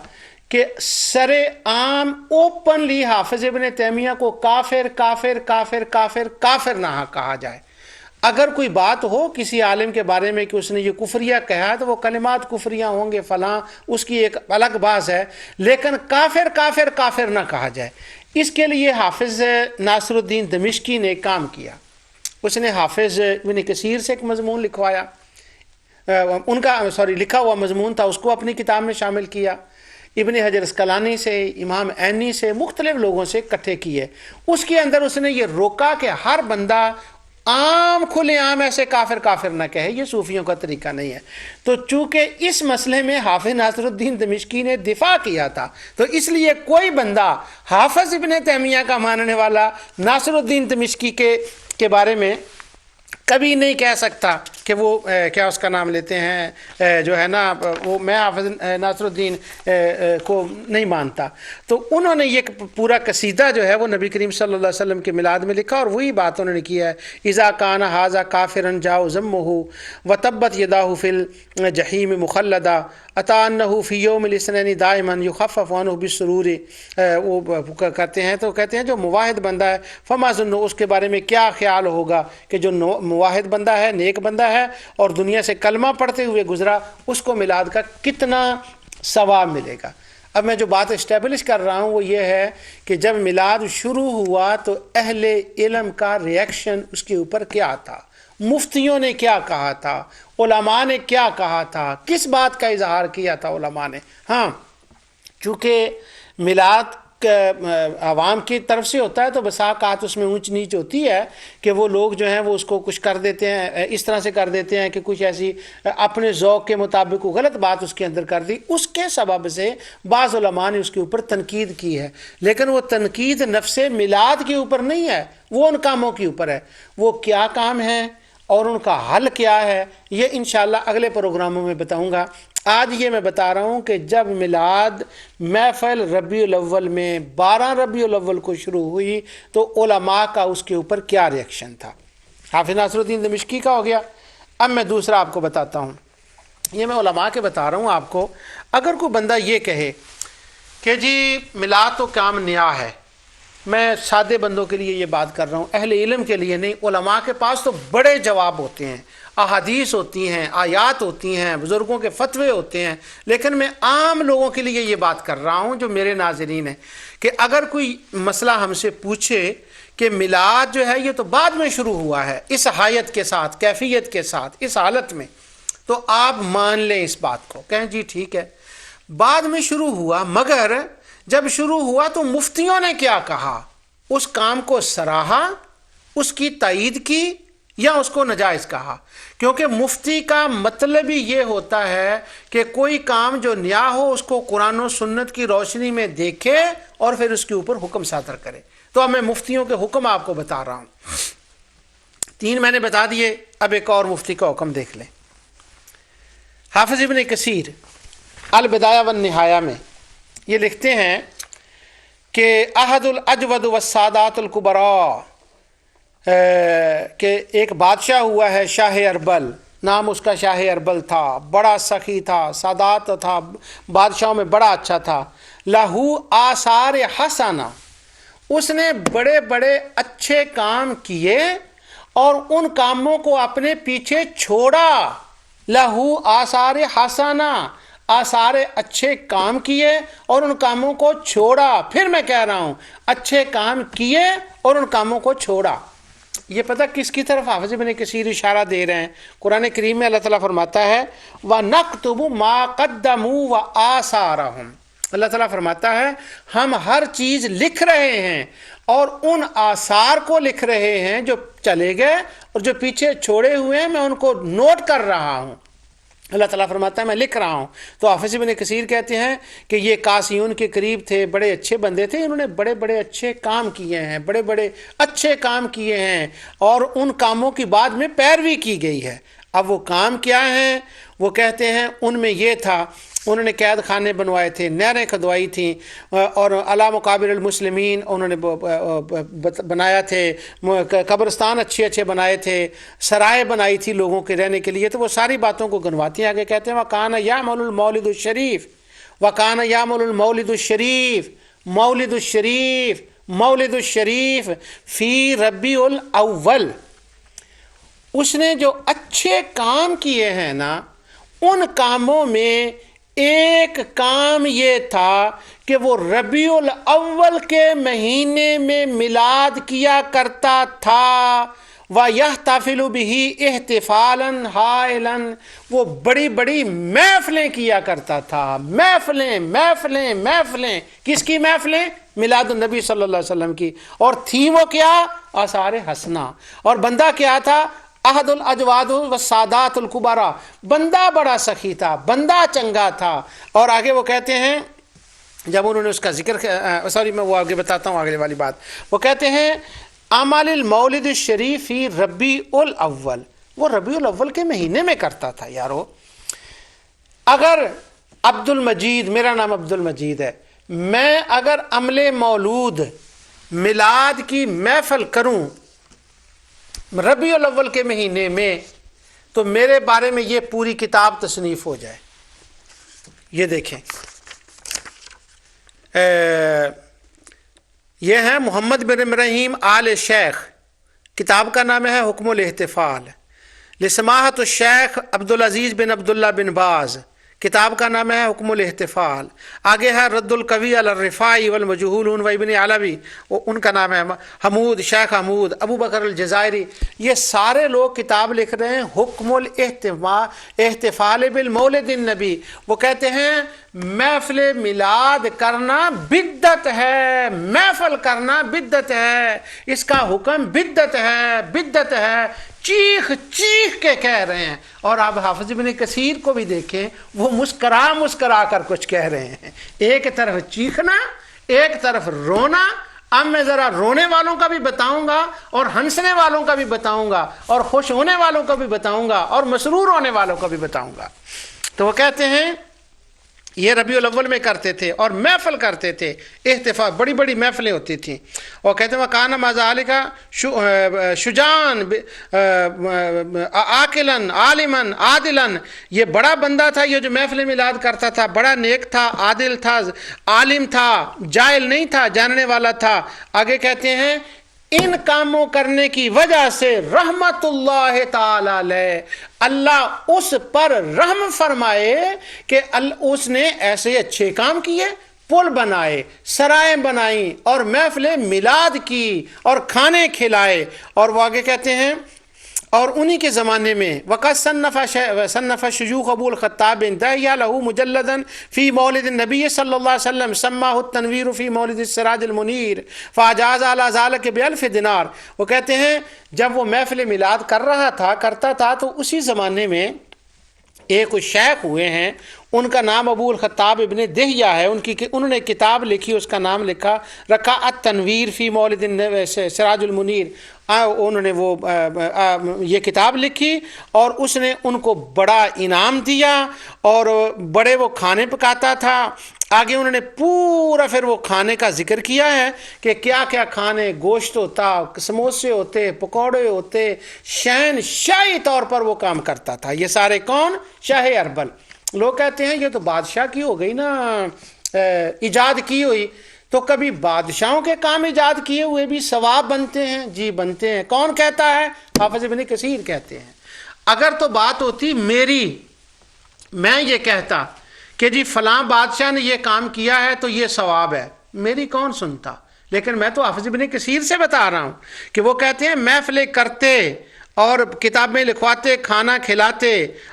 کہ سر عام اوپنلی حافظ ابن تیمیہ کو کافر کافر کافر کافر کافر نہ کہا جائے. اگر کوئی بات ہو کسی عالم کے بارے میں کہ اس نے یہ کفریہ کہا ہے تو وہ کلمات کفریہ ہوں گے فلاں، اس کی ایک الگ بات ہے، لیکن کافر کافر کافر نہ کہا جائے. اس کے لیے حافظ ناصر الدین دمشقی نے کام کیا. اس نے حافظ ابن کثیر سے ایک مضمون لکھوایا، ان کا لکھا ہوا مضمون تھا، اس کو اپنی کتاب میں شامل کیا. ابن حجر اسقلانی سے، امام عینی سے، مختلف لوگوں سے اکٹھے کیے. اس کے اندر اس نے یہ روکا کہ ہر بندہ عام کھلے عام ایسے کافر کافر نہ کہے، یہ صوفیوں کا طریقہ نہیں ہے. تو چونکہ اس مسئلے میں حافظ ناصر الدین دمشقی نے دفاع کیا تھا، تو اس لیے کوئی بندہ حافظ ابن تیمیہ کا ماننے والا ناصر الدین دمشقی کے بارے میں کبھی نہیں کہہ سکتا کہ وہ کیا اس کا نام لیتے ہیں جو ہے نا وہ میں حافظ ناصر الدین کو نہیں مانتا. تو انہوں نے یہ پورا قصیدہ جو ہے وہ نبی کریم صلی اللہ علیہ وسلم کے میلاد میں لکھا، اور وہی بات انہوں نے کیا ہے. اذا کان ھذا کافرا جاء ذمہ وتبت یداہ فی الجحیم مخلدا اتا انہ فی یوم الاثنین دائما یخفف عنہ بالسرور. وہ کہتے ہیں تو کہتے ہیں جو مواحد بندہ ہے فما ظن، اس کے بارے میں کیا خیال ہوگا کہ جو مواحد بندہ ہے، نیک بندہ ہے اور دنیا سے کلمہ پڑھتے ہوئے گزرا، اس کو میلاد کا کتنا ثواب ملے گا. اب میں جو بات اسٹیبلش کر رہا ہوں وہ یہ ہے کہ جب میلاد شروع ہوا تو اہل علم کا ریئیکشن اس کے اوپر کیا تھا، مفتیوں نے کیا کہا تھا، علماء نے کیا کہا تھا، کس بات کا اظہار کیا تھا علماء نے. ہاں چونکہ میلاد عوام کی طرف سے ہوتا ہے تو بسا اوقات اس میں اونچ نیچ ہوتی ہے کہ وہ لوگ جو ہیں وہ اس کو کچھ کر دیتے ہیں، اس طرح سے کر دیتے ہیں کہ کچھ ایسی اپنے ذوق کے مطابق غلط بات اس کے اندر کر دی. اس کے سبب سے بعض علماء نے اس کے اوپر تنقید کی ہے، لیکن وہ تنقید نفس میلاد کے اوپر نہیں ہے، وہ ان کاموں کے اوپر ہے. وہ کیا کام ہیں اور ان کا حل کیا ہے یہ انشاءاللہ اگلے پروگراموں میں بتاؤں گا. آج یہ میں بتا رہا ہوں کہ جب میلاد محفل ربیع الاول میں 12 ربیع الاول کو شروع ہوئی تو علماء کا اس کے اوپر کیا ریئیکشن تھا. حافظ ناصر الدین دمشقی کا ہو گیا. اب میں دوسرا آپ کو بتاتا ہوں، یہ میں علماء کے بتا رہا ہوں آپ کو. اگر کوئی بندہ یہ کہے کہ جی میلاد تو کام نیا ہے، میں سادے بندوں کے لیے یہ بات کر رہا ہوں، اہل علم کے لیے نہیں. علماء کے پاس تو بڑے جواب ہوتے ہیں، احادیث ہوتی ہیں، آیات ہوتی ہیں، بزرگوں کے فتوے ہوتے ہیں، لیکن میں عام لوگوں کے لیے یہ بات کر رہا ہوں جو میرے ناظرین ہیں کہ اگر کوئی مسئلہ ہم سے پوچھے کہ میلاد جو ہے یہ تو بعد میں شروع ہوا ہے، اس حیت کے ساتھ، کیفیت کے ساتھ، اس حالت میں، تو آپ مان لیں اس بات کو، کہیں جی ٹھیک ہے بعد میں شروع ہوا، مگر جب شروع ہوا تو مفتیوں نے کیا کہا، اس کام کو سراہا، اس کی تائید کی یا اس کو ناجائز کہا، کیونکہ مفتی کا مطلب ہی یہ ہوتا ہے کہ کوئی کام جو نیا ہو اس کو قرآن و سنت کی روشنی میں دیکھے اور پھر اس کے اوپر حکم صادر کرے۔ تو اب میں مفتیوں کے حکم آپ کو بتا رہا ہوں، 3 میں نے بتا دیے، اب ایک اور مفتی کا حکم دیکھ لیں۔ حافظ ابن کثیر البدایہ والنہایہ میں یہ لکھتے ہیں کہ احد الاجود والسادات الکبراء، کہ ایک بادشاہ ہوا ہے شاہ اربل، نام اس کا شاہ اربل تھا، بڑا سخی تھا، سادات تھا، بادشاہوں میں بڑا اچھا تھا۔ لہو آثار حسنہ، اس نے بڑے بڑے اچھے کام کیے اور ان کاموں کو اپنے پیچھے چھوڑا۔ لہو آثار حسنہ، آثار اچھے کام کیے اور ان کاموں کو چھوڑا۔ پھر میں کہہ رہا ہوں، اچھے کام کیے اور ان کاموں کو چھوڑا۔ یہ پتہ کس کی طرف حافظ ابن کثیر اشارہ دے رہے ہیں؟ قرآن کریم میں اللہ تعالیٰ فرماتا ہے وَنَكْتُبُ مَا قَدَّمُوا وَآثَارَهُمْ، اللہ تعالیٰ فرماتا ہے ہم ہر چیز لکھ رہے ہیں اور ان آثار کو لکھ رہے ہیں جو چلے گئے اور جو پیچھے چھوڑے ہوئے ہیں، میں ان کو نوٹ کر رہا ہوں۔ اللہ تعالیٰ فرماتا ہے میں لکھ رہا ہوں۔ تو حافظ ابن کثیر کہتے ہیں کہ یہ قاسیون کے قریب تھے، بڑے اچھے بندے تھے، انہوں نے بڑے بڑے اچھے کام کیے ہیں، بڑے بڑے اچھے کام کیے ہیں اور ان کاموں کی بعد میں پیروی کی گئی ہے۔ اب وہ کام کیا ہیں؟ وہ کہتے ہیں ان میں یہ تھا، انہوں نے قید خانے بنوائے تھے، نہریں کھدوائی تھیں اور علی مقابر المسلمین انہوں نے بنایا تھے، قبرستان اچھے اچھے بنائے تھے، سرائے بنائی تھی لوگوں کے رہنے کے لیے۔ تو وہ ساری باتوں کو گنواتی ہیں۔ آگے کہتے ہیں وَكَانَ يَعْمَلُ الْمَوْلِدُ الشَّرِيفُ، وَكَانَ يَعْمَلُ الْمَوْلِدُ الشَّرِيفُ، مولد الشریف، مولد الشریف فی ربیع الاول۔ اس نے جو اچھے کام کیے ہیں نا، ان کاموں میں ایک کام یہ تھا کہ وہ ربیع الاول کے مہینے میں میلاد کیا کرتا تھا۔ وَيَحْتَفِلُ بِهِ احتفالاً هائلاً، وہ بڑی بڑی محفلیں کیا کرتا تھا، محفلیں محفلیں محفلیں۔ کس کی محفلیں؟ میلاد النبی صلی اللہ علیہ وسلم کی۔ اور تھی وہ کیا؟ آثار حسنہ۔ اور بندہ کیا تھا؟ احد الاجواد والسادات الکبراء، بندہ بڑا سخی تھا، بندہ چنگا تھا۔ اور آگے وہ کہتے ہیں جب انہوں نے اس کا ذکر، میں وہ آگے بتاتا ہوں آگے والی بات۔ وہ کہتے ہیں اعمال المولد الشریف فی ربیع الاول، وہ ربیع الاول کے مہینے میں کرتا تھا۔ یارو اگر عبد المجید، میرا نام عبد المجید ہے، میں اگر عمل مولود میلاد کی محفل کروں ربیع الاول کے مہینے میں، تو میرے بارے میں یہ پوری کتاب تصنیف ہو جائے۔ یہ دیکھیں، یہ ہے محمد بن ابراہیم آل شیخ، کتاب کا نام ہے حکم الاحتفال، لسماحت الشیخ عبدالعزیز بن عبداللہ بن باز، کتاب کا نام ہے حکم الاحتفال۔ آگے ہے رد القوی علی الرفاعی والمجہولون و ابن علوی، ان کا نام ہے حمود، شیخ حمود، ابو بکر الجزائری۔ یہ سارے لوگ کتاب لکھ رہے ہیں حکم الاحتفال بالمولد النبی۔ وہ کہتے ہیں محفل میلاد کرنا بدعت ہے، محفل کرنا بدعت ہے، اس کا حکم بدعت ہے، بدعت ہے، چیخ چیخ کے کہہ رہے ہیں۔ اور آپ حافظ ابن کثیر کو بھی دیکھیں، وہ مسکرا کر کچھ کہہ رہے ہیں، ایک طرف چیخنا، ایک طرف رونا۔ اب میں ذرا رونے والوں کا بھی بتاؤں گا اور ہنسنے والوں کا بھی بتاؤں گا اور خوش ہونے والوں کا بھی بتاؤں گا اور مسرور ہونے والوں کا بھی بتاؤں گا۔ تو وہ کہتے ہیں یہ ربیع الاول میں کرتے تھے اور محفل کرتے تھے، احتفال، بڑی بڑی محفلیں ہوتی تھیں۔ اور کہتے ہیں وَكَانَ مَعَ ذَلِكَ شُجَاعًا عَاقِلًا عَالِمًا عَادِلًا، یہ بڑا بندہ تھا، یہ جو محفل میلاد کرتا تھا، بڑا نیک تھا، عادل تھا، عالم تھا، جاہل نہیں تھا، جاننے والا تھا۔ آگے کہتے ہیں ان کاموں کرنے کی وجہ سے رحمت اللہ تعالی علیہ، اللہ اس پر رحم فرمائے کہ اس نے ایسے اچھے کام کیے، پل بنائے، سرائیں بنائیں اور محفل میلاد کی اور کھانے کھلائے۔ اور وہ آگے کہتے ہیں اور انہی کے زمانے میں وقت صنف شیوخ ابو الخطاب داہیہ لہو مجلدا فی مولد النبی صلی اللہ علیہ وسلم سماہ التنویر فی مولد السراج المنیر فاجاز علی ذلک بألف دینار. وہ کہتے ہیں جب وہ محفل میلاد کرتا تھا تو اسی زمانے میں ایک شیخ ہوئے ہیں، ان کا نام ابو الخطاب ابن دہیہ ہے، انہوں نے کتاب لکھی، اس کا نام رکھا التنویر فی مولد سراج المنیر. انہوں نے وہ یہ کتاب لکھی اور اس نے ان کو بڑا انعام دیا اور بڑے وہ کھانے پکاتا تھا. آگے انہوں نے پورا پھر وہ کھانے کا ذکر کیا ہے کہ کیا کیا کھانے، گوشت ہوتا، سموسے ہوتے، پکوڑے ہوتے، شاہی طور پر وہ کام کرتا تھا. یہ سارے کون؟ شاہ اربل. لوگ کہتے ہیں یہ تو بادشاہ کی ہو گئی نا ایجاد کی ہوئی، تو کبھی بادشاہوں کے کام ایجاد کیے ہوئے بھی ثواب بنتے ہیں؟ جی بنتے ہیں. کون کہتا ہے؟ حافظ ابن کثیر کہتے ہیں. اگر تو بات ہوتی میں یہ کہتا کہ جی فلاں بادشاہ نے یہ کام کیا ہے تو یہ ثواب ہے، میری کون سنتا؟ لیکن میں تو حافظ ابن کثیر سے بتا رہا ہوں کہ وہ کہتے ہیں محفلیں کرتے اور کتابیں لکھواتے، کھانا کھلاتے،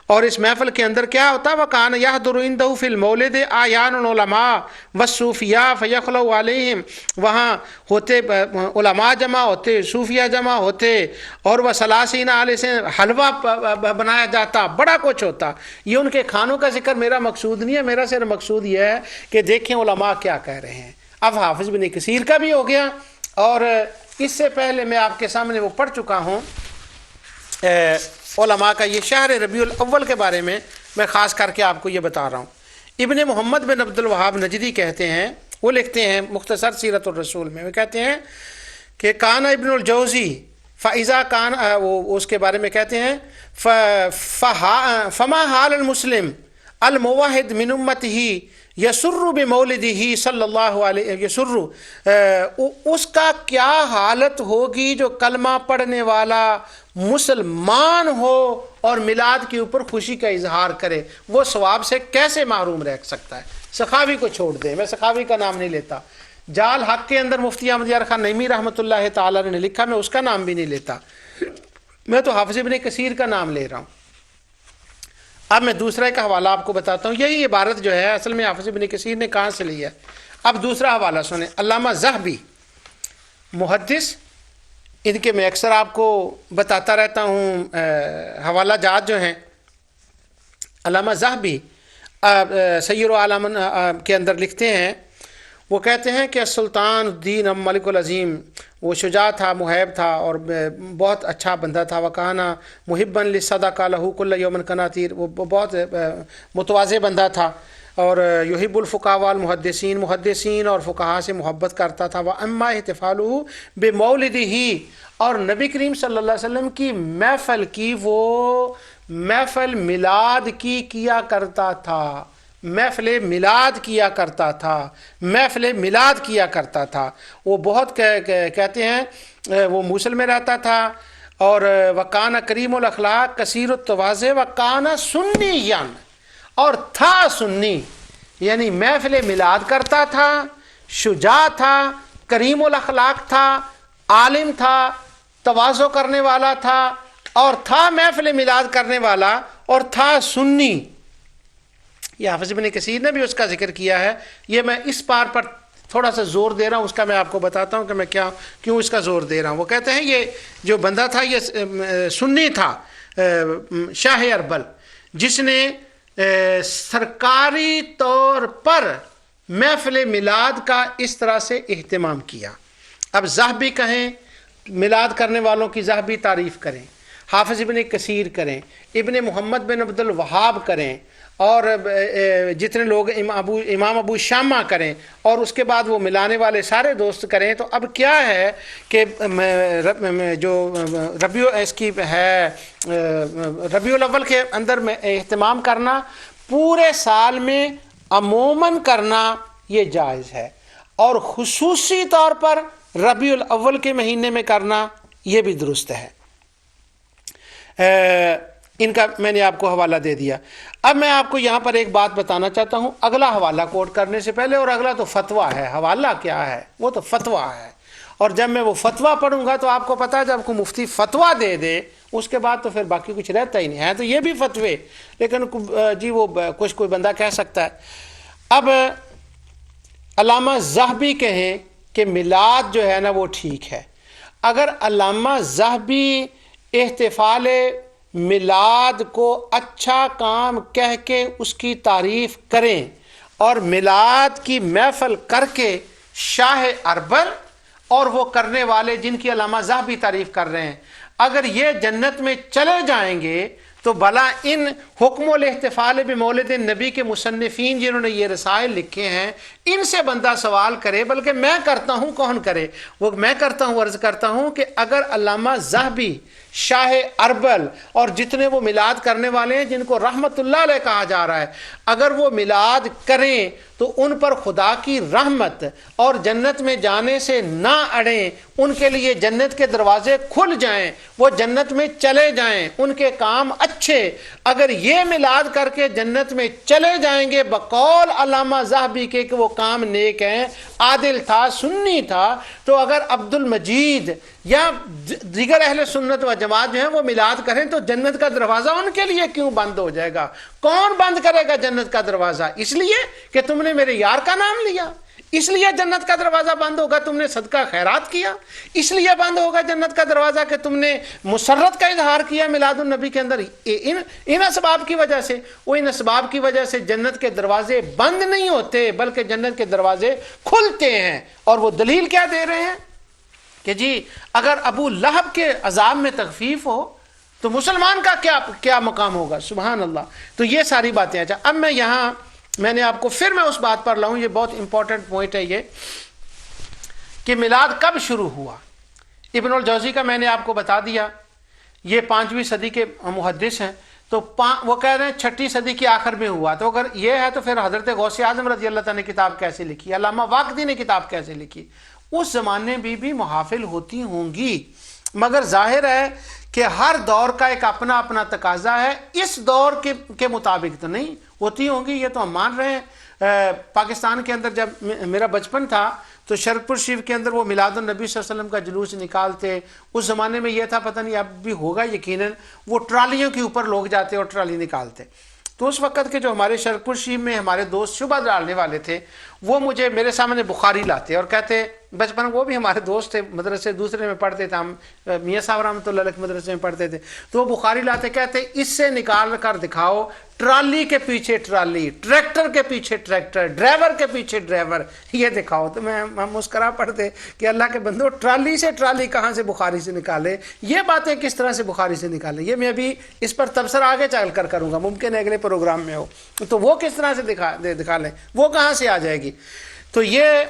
اور اس محفل کے اندر کیا ہوتا؟ وَكَانَ يَحْضُرُ عِنْدَهُ فِي الْمَوْلِدِ أَعْيَانُ الْعُلَمَاءِ وَالصُّوفِيَّاءِ فَيَخْلُوُ عَلَيْهِمْ. وہاں ہوتے علماء جمع ہوتے، صوفیہ جمع ہوتے، اور وہ ثلاثین علیہ سے حلوہ بنایا جاتا، بڑا کچھ ہوتا. یہ ان کے کھانوں کا ذکر میرا مقصود نہیں ہے، میرا صرف مقصود یہ ہے کہ دیکھیں علماء کیا کہہ رہے ہیں. اب حافظ بن کثیر کا بھی ہو گیا، اور اس سے پہلے میں آپ کے سامنے وہ پڑھ چکا ہوں علماء کا یہ شہر ربیع الاول کے بارے میں خاص کر کے آپ کو یہ بتا رہا ہوں. ابن محمد بن عبد الوہاب نجدی کہتے ہیں، وہ لکھتے ہیں مختصر سیرت الرسول میں، وہ کہتے ہیں کہ کان ابن الجوزی فاذا کان، وہ اس کے بارے میں کہتے ہیں فما حال المسلم الموحد من امته یسر بمولدہ صلی اللہ علیہ یسر، اس کا کیا حالت ہوگی جو کلمہ پڑھنے والا مسلمان ہو اور میلاد کے اوپر خوشی کا اظہار کرے، وہ ثواب سے کیسے محروم رہ سکتا ہے؟ سخاوی کو چھوڑ دیں، میں سخاوی کا نام نہیں لیتا. جال حق کے اندر مفتی احمد یار خان نعیمی رحمۃ اللہ تعالی نے لکھا، میں اس کا نام بھی نہیں لیتا، میں تو حافظ ابن کثیر کا نام لے رہا ہوں. اب میں دوسرا ایک حوالہ آپ کو بتاتا ہوں. یہی عبارت جو ہے اصل میں حافظ ابن کثیر نے کہاں سے لی ہے. اب دوسرا حوالہ سنیں. علامہ ذہبی محدث، ان کے میں اکثر آپ کو بتاتا رہتا ہوں حوالہ جات جو ہیں. علامہ ذہبی سیر العالم کے اندر لکھتے ہیں، وہ کہتے ہیں کہ سلطان الدین ملک العظیم وہ شجاع تھا، محب تھا، اور بہت اچھا بندہ تھا. وکانا محبا للصدقہ لہو کل یوم قناطیر، وہ بہت متواضع بندہ تھا، اور یحب الفقہاء والمحدثین، محدثین اور فقہاء سے محبت کرتا تھا. واما احتفالہ بمولدہ، اور نبی کریم صلی اللہ علیہ وسلم کی محفل کی، وہ محفل میلاد کی کیا کرتا تھا، محفل میلاد کیا کرتا تھا، محفل میلاد کیا کرتا تھا. وہ بہت کہتے ہیں وہ موصل میں رہتا تھا، اور وکانہ کریم الاخلاق کثیر التواضع وکانہ سنی، اور تھا سنی، یعنی محفل میلاد کرتا تھا، شجاع تھا، کریم الاخلاق تھا، عالم تھا، تواضع کرنے والا تھا، اور تھا محفل میلاد کرنے والا، اور تھا سنی. یہ حافظ ابن کثیر نے بھی اس کا ذکر کیا ہے. یہ میں اس بات پر تھوڑا سا زور دے رہا ہوں، اس کا میں آپ کو بتاتا ہوں کہ میں کیوں اس کا زور دے رہا ہوں. وہ کہتے ہیں یہ جو بندہ تھا یہ سنی تھا، شاہ اربل، جس نے سرکاری طور پر محفل میلاد کا اس طرح سے اہتمام کیا. اب ذہبی کہیں، میلاد کرنے والوں کی ذہبی تعریف کریں، حافظ ابن کثیر کریں، ابن محمد بن عبد الوہاب کریں، اور جتنے لوگ امام ابو شامہ کریں، اور اس کے بعد وہ ملانے والے سارے دوست کریں. تو اب کیا ہے کہ جو اس کی ہے ربیع الاول کے اندر میں اہتمام کرنا، پورے سال میں عموماً کرنا یہ جائز ہے، اور خصوصی طور پر ربیع الاول کے مہینے میں کرنا یہ بھی درست ہے. ان کا میں نے آپ کو حوالہ دے دیا. اب میں آپ کو یہاں پر ایک بات بتانا چاہتا ہوں اگلا حوالہ کوٹ کرنے سے پہلے، اور اگلا تو فتویٰ ہے. حوالہ کیا ہے؟ وہ تو فتویٰ ہے، اور جب میں وہ فتویٰ پڑھوں گا تو آپ کو پتا ہے جب کوئی مفتی فتویٰ دے دے اس کے بعد تو پھر باقی کچھ رہتا ہی نہیں ہے، تو یہ بھی فتوے، لیکن جی وہ کچھ کوئی بندہ کہہ سکتا ہے۔ اب علامہ ذہبی کہیں کہ میلاد جو ہے نا وہ ٹھیک ہے، اگر علامہ ذہبی احتفال میلاد کو اچھا کام کہہ کے اس کی تعریف کریں اور میلاد کی محفل کر کے شاہ اربل اور وہ کرنے والے جن کی علامہ ذہبی تعریف کر رہے ہیں اگر یہ جنت میں چلے جائیں گے تو بھلا ان حکم الاحتفال بمولد نبی کے مصنفین جنہوں نے یہ رسائل لکھے ہیں ان سے بندہ سوال کرے، بلکہ میں کرتا ہوں، کون کرے؟ وہ میں کرتا ہوں، عرض کرتا ہوں کہ اگر علامہ ذہبی، شاہ اربل اور جتنے وہ میلاد کرنے والے ہیں جن کو رحمت اللہ علیہ کہا جا رہا ہے، اگر وہ میلاد کریں تو ان پر خدا کی رحمت اور جنت میں جانے سے نہ اڑیں، ان کے لیے جنت کے دروازے کھل جائیں، وہ جنت میں چلے جائیں، ان کے کام اچھے، اگر یہ میلاد کر کے جنت میں چلے جائیں گے بقول علامہ ذہبی کے کہ وہ کام نیک ہیں، عادل تھا، سنی تھا، تو اگر عبد المجید یا دیگر اہل سنت و جماعت جو ہیں وہ میلاد کریں تو جنت کا دروازہ ان کے لیے کیوں بند ہو جائے گا؟ کون بند کرے گا جنت کا دروازہ؟ اس لیے کہ تم نے میرے یار کا نام لیا، اس لیے جنت کا دروازہ بند ہوگا؟ تم نے صدقہ خیرات کیا، اس لیے بند ہوگا جنت کا دروازہ کہ تم نے مسرت کا اظہار کیا میلاد النبی کے اندر؟ ان اسباب کی وجہ سے، وہ ان اسباب کی وجہ سے جنت کے دروازے بند نہیں ہوتے بلکہ جنت کے دروازے کھلتے ہیں۔ اور وہ دلیل کیا دے رہے ہیں کہ جی اگر ابو لہب کے عذاب میں تخفیف ہو تو مسلمان کا کیا مقام ہوگا؟ سبحان اللہ۔ تو یہ ساری باتیں۔ اچھا اب میں نے آپ کو پھر میں اس بات پر لاؤں، یہ بہت امپورٹنٹ پوائنٹ ہے یہ کہ میلاد کب شروع ہوا۔ ابن الجوزی کا میں نے آپ کو بتا دیا، یہ 5ویں صدی کے محدث ہیں، تو وہ کہہ رہے ہیں 6ٹھی صدی کی آخر میں ہوا۔ تو اگر یہ ہے تو پھر حضرت غوث اعظم رضی اللہ تعالیٰ نے کتاب کیسے لکھی، علامہ واقدی نے کتاب کیسے لکھی؟ اس زمانے میں بھی محافل ہوتی ہوں گی، مگر ظاہر ہے کہ ہر دور کا ایک اپنا اپنا تقاضا ہے، اس دور کے مطابق تو نہیں ہوتی ہوں گی، یہ تو ہم مان رہے ہیں۔ پاکستان کے اندر جب میرا بچپن تھا تو شرک شریف کے اندر وہ میلاد النبی صلی اللہ علیہ وسلم کا جلوس نکالتے، اس زمانے میں یہ تھا، پتہ نہیں اب بھی ہوگا یقیناً، وہ ٹرالیوں کے اوپر لوگ جاتے اور ٹرالی نکالتے۔ تو اس وقت کے جو ہمارے شرک شریف میں ہمارے دوست شبہ ڈالنے والے تھے وہ مجھے میرے سامنے بخاری لاتے اور کہتے، بچپن وہ بھی ہمارے دوست تھے، مدرسے دوسرے میں پڑھتے تھے، ہم میاں صاحب رحمۃ اللہ علیہ مدرسے میں پڑھتے تھے، تو وہ بخاری لاتے، کہتے اس سے نکال کر دکھاؤ ٹرالی کے پیچھے ٹرالی، ٹریکٹر کے پیچھے ٹریکٹر، ڈرائیور کے پیچھے ڈرائیور، یہ دکھاؤ۔ تو ہم مسکرا پڑھتے کہ اللہ کے بندو، ٹرالی سے ٹرالی کہاں سے بخاری سے نکالے، یہ باتیں کس طرح سے بخاری سے نکالے؟ یہ میں ابھی اس پر تبصرہ آگے چل کر کروں گا، ممکن ہے اگلے پروگرام میں ہو، تو وہ کس طرح سے دکھا لیں، وہ کہاں سے آ جائے گی؟ تو یہ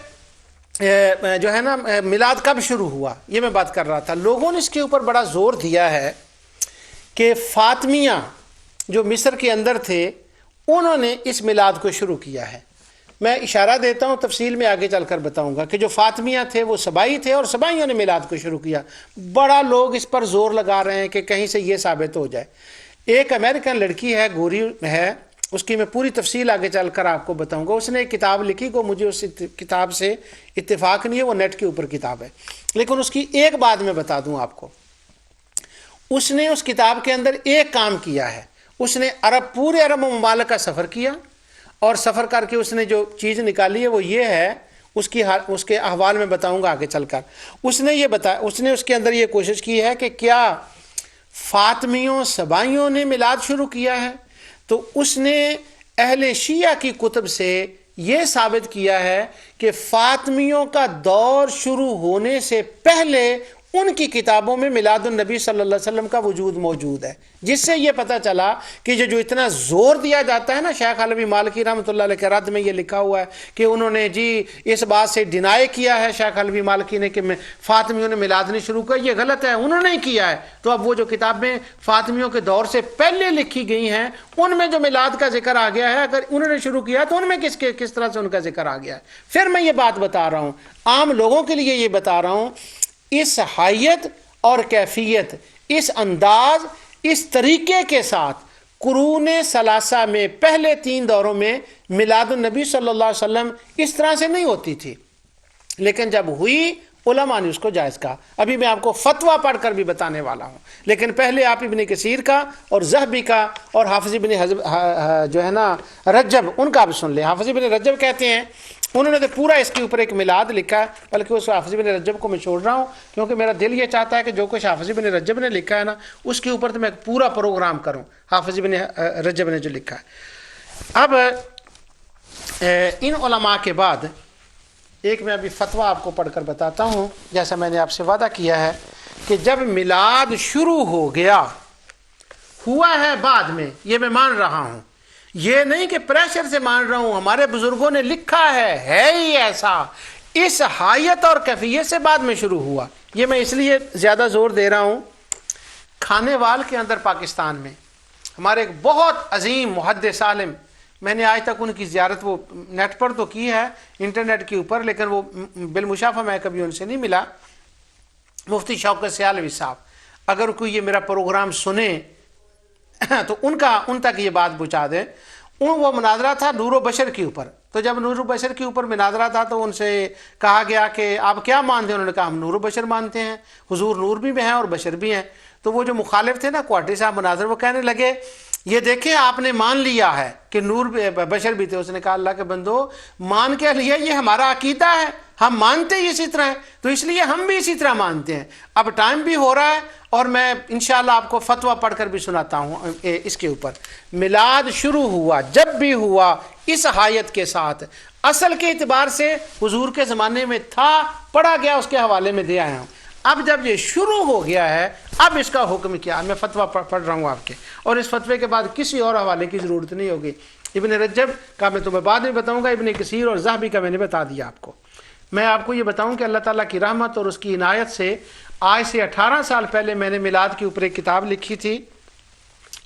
جو ہے نا میلاد کب شروع ہوا یہ میں بات کر رہا تھا۔ لوگوں نے اس کے اوپر بڑا زور دیا ہے کہ فاطمیہ جو مصر کے اندر تھے انہوں نے اس میلاد کو شروع کیا ہے۔ میں اشارہ دیتا ہوں، تفصیل میں آگے چل کر بتاؤں گا کہ جو فاطمیہ تھے وہ سبائی تھے اور سبائیوں نے میلاد کو شروع کیا۔ بڑا لوگ اس پر زور لگا رہے ہیں کہ کہیں سے یہ ثابت ہو جائے۔ ایک امریکن لڑکی ہے، گوری ہے، اس کی میں پوری تفصیل آگے چل کر آپ کو بتاؤں گا۔ اس نے ایک کتاب لکھی کو مجھے اس کتاب سے اتفاق نہیں ہے، وہ نیٹ کے اوپر کتاب ہے، لیکن اس کی ایک بات میں بتا دوں آپ کو، اس نے اس کتاب کے اندر ایک کام کیا ہے، اس نے پورے عرب ممالک کا سفر کیا، اور سفر کر کے اس نے جو چیز نکالی ہے وہ یہ ہے، اس کے احوال میں بتاؤں گا آگے چل کر۔ اس نے اس کے اندر یہ کوشش کی ہے کہ کیا فاطمیوں سبائیوں نے میلاد شروع کیا ہے؟ تو اس نے اہل شیعہ کی کتب سے یہ ثابت کیا ہے کہ فاطمیوں کا دور شروع ہونے سے پہلے ان کی کتابوں میں میلاد النبی صلی اللہ علیہ وسلم کا وجود موجود ہے، جس سے یہ پتہ چلا کہ جو اتنا زور دیا جاتا ہے نا، شیخ علوی مالکی رحمۃ اللہ علیہ کے رد میں یہ لکھا ہوا ہے کہ انہوں نے جی اس بات سے ڈینائی کیا ہے شیخ علوی مالکی نے کہ فاطمیوں نے میلاد نہیں شروع کیا، یہ غلط ہے، انہوں نے کیا ہے۔ تو اب وہ جو کتابیں فاطمیوں کے دور سے پہلے لکھی گئی ہیں ان میں جو میلاد کا ذکر آ گیا ہے، اگر انہوں نے شروع کیا تو ان میں کس طرح سے ان کا ذکر آ گیا ہے؟ پھر میں یہ بات بتا رہا ہوں، عام لوگوں کے لیے یہ بتا رہا ہوں، اس حیت اور کیفیت، اس انداز، اس طریقے کے ساتھ قرون ثلاثہ میں پہلے 3 دوروں میں میلاد النبی صلی اللہ علیہ وسلم اس طرح سے نہیں ہوتی تھی، لیکن جب ہوئی علماء نے اس کو جائز کہا. ابھی میں آپ کو فتویٰ پڑھ کر بھی بتانے والا ہوں، لیکن پہلے آپ ابن کثیر کا اور ذہبی کا اور حافظ ابن جو ہے نا رجب ان کا بھی سن لیں. حافظ ابن رجب کہتے ہیں، انہوں نے تو پورا اس کے اوپر ایک میلاد لکھا ہے، بلکہ اس حافظ ابن رجب کو میں چھوڑ رہا ہوں کیونکہ میرا دل یہ چاہتا ہے کہ جو کچھ حافظ ابن رجب نے لکھا ہے نا اس کے اوپر تو میں پورا پروگرام کروں، حافظ ابن رجب نے جو لکھا ہے. اب ان علماء کے بعد ایک میں ابھی فتویٰ آپ کو پڑھ کر بتاتا ہوں. جیسا میں نے آپ سے وعدہ کیا ہے کہ جب میلاد شروع ہو گیا، ہوا ہے بعد میں، یہ میں مان رہا ہوں، یہ نہیں کہ پریشر سے مان رہا ہوں، ہمارے بزرگوں نے لکھا ہے ہی ایسا، اس حیت اور کیفیت سے بعد میں شروع ہوا. یہ میں اس لیے زیادہ زور دے رہا ہوں، کھانے وال کے اندر پاکستان میں ہمارے ایک بہت عظیم محدث عالم، میں نے آج تک ان کی زیارت وہ نیٹ پر تو کی ہے انٹرنیٹ کے اوپر، لیکن وہ بالمشافہ میں کبھی ان سے نہیں ملا، مفتی شوکت سیالوی صاحب. اگر کوئی یہ میرا پروگرام سنے تو ان تک یہ بات پہنچا دیں. وہ مناظرہ تھا نور و بشر کے اوپر. تو جب نور و بشر کے اوپر مناظرہ تھا تو ان سے کہا گیا کہ آپ کیا مانتے ہیں؟ انہوں نے کہا ہم نور و بشر مانتے ہیں، حضور نور بھی ہیں اور بشر بھی ہیں. تو وہ جو مخالف تھے نا کوارٹری صاحب مناظر، وہ کہنے لگے یہ دیکھیں آپ نے مان لیا ہے کہ نور بشر بھی تھے. اس نے کہا اللہ کے بندو مان کے لیا، یہ ہمارا عقیدہ ہے، ہم مانتے ہی اسی طرح ہیں، تو اس لیے ہم بھی اسی طرح مانتے ہیں. اب ٹائم بھی ہو رہا ہے اور میں انشاءاللہ آپ کو فتویٰ پڑھ کر بھی سناتا ہوں اس کے اوپر. میلاد شروع ہوا جب بھی ہوا اس حایت کے ساتھ، اصل کے اعتبار سے حضور کے زمانے میں تھا، پڑھا گیا، اس کے حوالے میں دے آیا ہوں. اب جب یہ شروع ہو گیا ہے، اب اس کا حکم کیا؟ میں فتویٰ پڑھ رہا ہوں آپ کے، اور اس فتوے کے بعد کسی اور حوالے کی ضرورت نہیں ہوگی. ابن رجب کا میں تمہیں بعد میں بتاؤں گا، ابن کثیر اور ذہبی کا میں نے بتا دیا آپ کو. میں آپ کو یہ بتاؤں کہ اللہ تعالیٰ کی رحمت اور اس کی عنایت سے آج سے 18 سال پہلے میں نے میلاد کے اوپر ایک کتاب لکھی تھی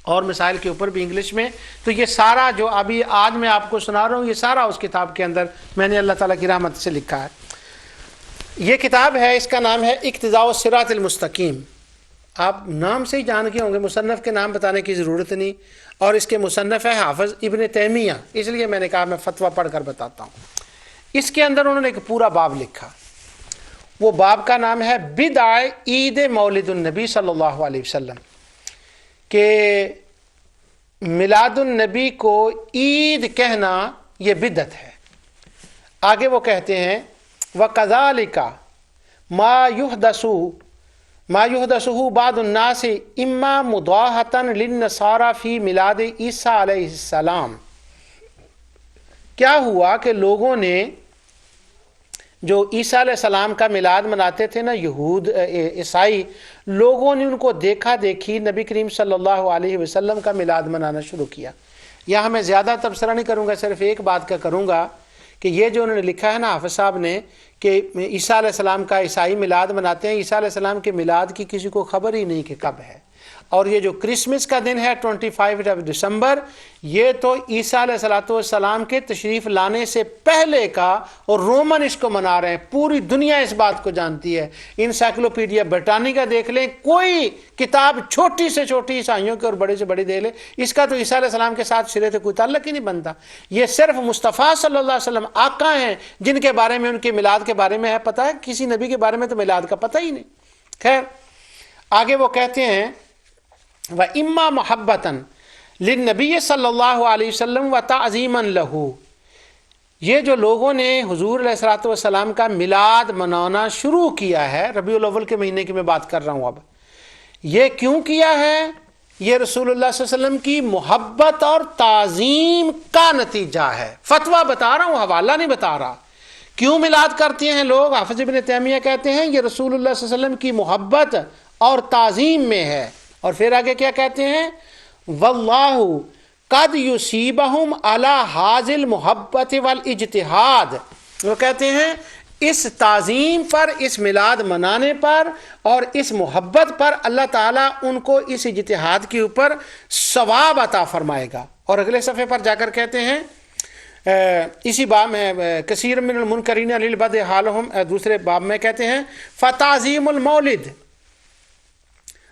اور مسائل کے اوپر بھی انگلش میں. تو یہ سارا جو ابھی آج میں آپ کو سنا رہا ہوں، یہ سارا اس کتاب کے اندر میں نے اللہ تعالیٰ کی رحمت سے لکھا ہے. یہ کتاب ہے، اس کا نام ہے اقتداء الصراط المستقیم. آپ نام سے ہی جان گئے ہوں گے، مصنف کے نام بتانے کی ضرورت نہیں. اور اس کے مصنف ہے حافظ ابن تیمیہ، اس لیے میں نے کہا میں فتویٰ پڑھ کر بتاتا ہوں. اس کے اندر انہوں نے ایک پورا باب لکھا، وہ باب کا نام ہے بدع عید مولد النبی صلی اللہ علیہ وسلم، کہ میلاد النبی کو عید کہنا یہ بدعت ہے. آگے وہ کہتے ہیں وَكَذَلِكَ مَا يُحْدَثُهُ بَعْضُ النَّاسِ إِمَّا مُضَاهَةً لِلنَّصَارَى فِي مِلَادِ عیسیٰ علیہ السلام. کیا ہوا کہ لوگوں نے جو عیسیٰ علیہ السلام کا میلاد مناتے تھے نا یہود عیسائی، لوگوں نے ان کو دیکھا دیکھی نبی کریم صلی اللہ علیہ وسلم کا میلاد منانا شروع کیا. یہاں میں زیادہ تبصرہ نہیں کروں گا، صرف ایک بات کا کروں گا کہ یہ جو انہوں نے لکھا ہے نا حافظ صاحب نے کہ عیسیٰ علیہ السلام کا عیسائی میلاد مناتے ہیں، عیسیٰ علیہ السلام کے میلاد کی کسی کو خبر ہی نہیں کہ کب ہے. اور یہ جو کرسمس کا دن ہے 25 دسمبر، یہ تو عیسیٰ علیہ السلام کے تشریف لانے سے پہلے کا، اور رومن اس کو منا رہے ہیں. پوری دنیا اس بات کو جانتی ہے. انسائکلوپیڈیا برٹانیکا دیکھ لیں، کوئی کتاب چھوٹی سے چھوٹی عیسائیوں کی اور بڑے سے بڑی دے لیں، اس کا تو عیسیٰ علیہ السلام کے ساتھ سرے سے کوئی تعلق ہی نہیں بنتا. یہ صرف مصطفیٰ صلی اللہ علیہ وسلم آقا ہیں جن کے بارے میں، ان کے میلاد کے بارے میں ہے پتہ ہے، کسی نبی کے بارے میں تو میلاد کا پتہ ہی نہیں. خیر آگے وہ کہتے ہیں وَإِمَّا مُحَبَّةً لِلنَّبِيِّ صلی اللہ علیہ وسلم وَتَعْظِيمًا لَهُ. یہ جو لوگوں نے حضور علیہ السلام کا میلاد منانا شروع کیا ہے، ربیع الاول کے مہینے کی میں بات کر رہا ہوں، اب یہ کیوں کیا ہے؟ یہ رسول اللہ صلی اللہ علیہ وسلم کی محبت اور تعظیم کا نتیجہ ہے. فتویٰ بتا رہا ہوں، حوالہ نہیں بتا رہا. کیوں میلاد کرتے ہیں لوگ؟ حافظ ابن تیمیہ کہتے ہیں یہ رسول اللہ صلی اللہ علیہ وسلم کی محبت اور تعظیم میں ہے. اور پھر آگے کیا کہتے ہیں؟ واللہ قد یصیبہم علی ھذل محبت والاجتہاد. وہ کہتے ہیں اس تعظیم پر، اس میلاد منانے پر اور اس محبت پر اللہ تعالیٰ ان کو اس اجتہاد کے اوپر ثواب عطا فرمائے گا. اور اگلے صفحے پر جا کر کہتے ہیں اسی باب میں کثیر من المنکرین علی البدع حالہم، دوسرے باب میں کہتے ہیں فتعظیم المولد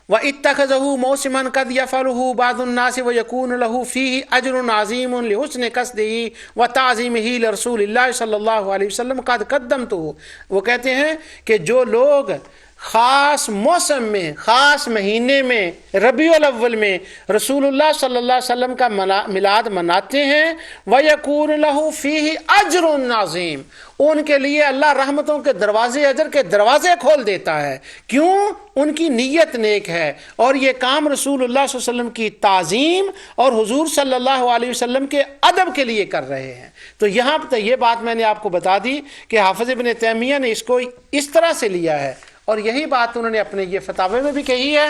وَاتَّخَذَهُ مَوْسِمًا قَدْ يَفْعَلُهُ بَعْضُ النَّاسِ وَيَكُونُ لَهُ فِيهِ أَجْرٌ عَظِيمٌ لِحُسْنِ قَصْدِهِ وَتَعْظِيمِهِ لِرَسُولِ اللَّهِ صلی اللہ علیہ وسلم قَدْ قَدَّمْتُهُ۔ وہ کہتے ہیں کہ جو لوگ خاص موسم میں، خاص مہینے میں، ربیع الاول میں رسول اللہ صلی اللہ علیہ وسلم کا میلاد مناتے ہیں، وَيَكُونُ لَهُ فِيهِ أَجْرٌ عَظِيمٌ، ان کے لیے اللہ رحمتوں کے دروازے، اجر کے دروازے کھول دیتا ہے۔ کیوں؟ ان کی نیت نیک ہے، اور یہ کام رسول اللہ صلی اللہ علیہ وسلم کی تعظیم اور حضور صلی اللہ علیہ وسلم کے ادب کے لیے کر رہے ہیں۔ تو یہاں پہ یہ بات میں نے آپ کو بتا دی کہ حافظ ابن تیمیہ نے اس کو اس طرح سے لیا ہے، اور یہی بات انہوں نے اپنے یہ فتاوے میں بھی کہی ہے،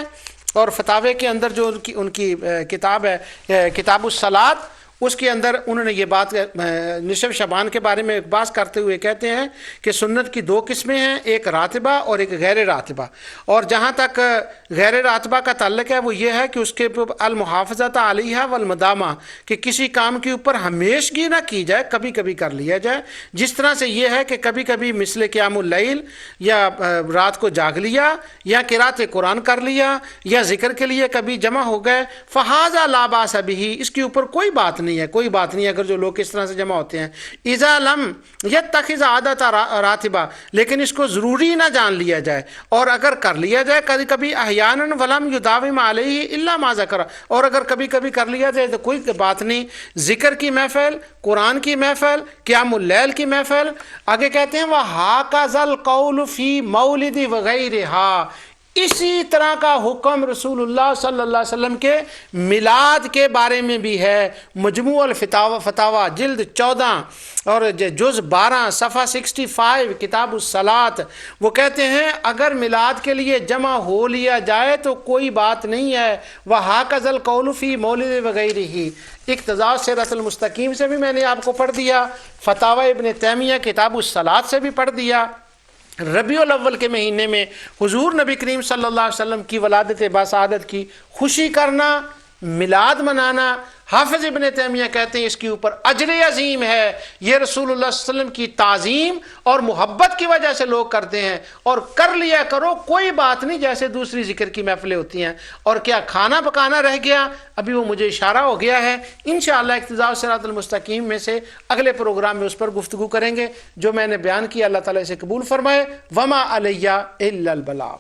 اور فتاوے کے اندر جو ان کی کتاب ہے کتاب الصلاۃ، اس کے اندر انہوں نے یہ بات نصف شعبان کے بارے میں بات کرتے ہوئے کہتے ہیں کہ سنت کی دو قسمیں ہیں، ایک راتبہ اور ایک غیر راتبہ، اور جہاں تک غیر راتبہ کا تعلق ہے وہ یہ ہے کہ اس کے المحافظۃ علیہا والمدامہ، کہ کسی کام کے اوپر ہمیشگی نہ کی جائے، کبھی کبھی کر لیا جائے، جس طرح سے یہ ہے کہ کبھی کبھی مثل قیام اللیل، یا رات کو جاگ لیا، یا قرات قرآن کر لیا، یا ذکر کے لیے کبھی جمع ہو گئے، فہذا لا باس بہ، اس کے اوپر کوئی بات نہیں ہے، کوئی بات نہیں ہے اگر جو لوگ اس طرح سے جمع ہوتے ہیں۔ اذا لم یتخذ عادت راتبہ، لیکن اس کو ضروری نہ جان لیا جائے، اور اگر کر لیا جائے کبھی کبھی احیانا ولم یداوم علیہ الا ما ذکر، اور اگر کبھی کبھی کر لیا جائے تو کوئی بات نہیں، ذکر کی محفل، قرآن کی محفل، قیام اللیل کی محفل۔ آگے کہتے ہیں وَهَكَذَا الْقَوْلُ فِي مَوْلِدِ وَغَيْرِهَا، اسی طرح کا حکم رسول اللہ صلی اللہ علیہ وسلم کے میلاد کے بارے میں بھی ہے۔ مجموع الفتاوی جلد 14 اور جز 12 صفحہ 65 کتاب الصلاۃ، وہ کہتے ہیں اگر میلاد کے لیے جمع ہو لیا جائے تو کوئی بات نہیں ہے۔ وَهَكَذَا الْقَوْلُ فِي مَوْلِدِ وَغَيْرِهِ، اقتضاء صراط المستقیم سے بھی میں نے آپ کو پڑھ دیا، فتاوی ابن تیمیہ کتاب الصلاۃ سے بھی پڑھ دیا۔ ربیع الاول کے مہینے میں حضور نبی کریم صلی اللہ علیہ وسلم کی ولادت باسعادت کی خوشی کرنا، میلاد منانا، حافظ ابن تیمیہ کہتے ہیں اس کے اوپر اجر عظیم ہے۔ یہ رسول اللہ صلی اللہ علیہ وسلم کی تعظیم اور محبت کی وجہ سے لوگ کرتے ہیں، اور کر لیا کرو، کوئی بات نہیں، جیسے دوسری ذکر کی محفلیں ہوتی ہیں۔ اور کیا کھانا پکانا رہ گیا؟ ابھی وہ مجھے اشارہ ہو گیا ہے، انشاءاللہ اقتضاء صراط المستقیم میں سے اگلے پروگرام میں اس پر گفتگو کریں گے۔ جو میں نے بیان کیا اللہ تعالیٰ اسے قبول فرمائے۔ وما علیہ الا البلاغ۔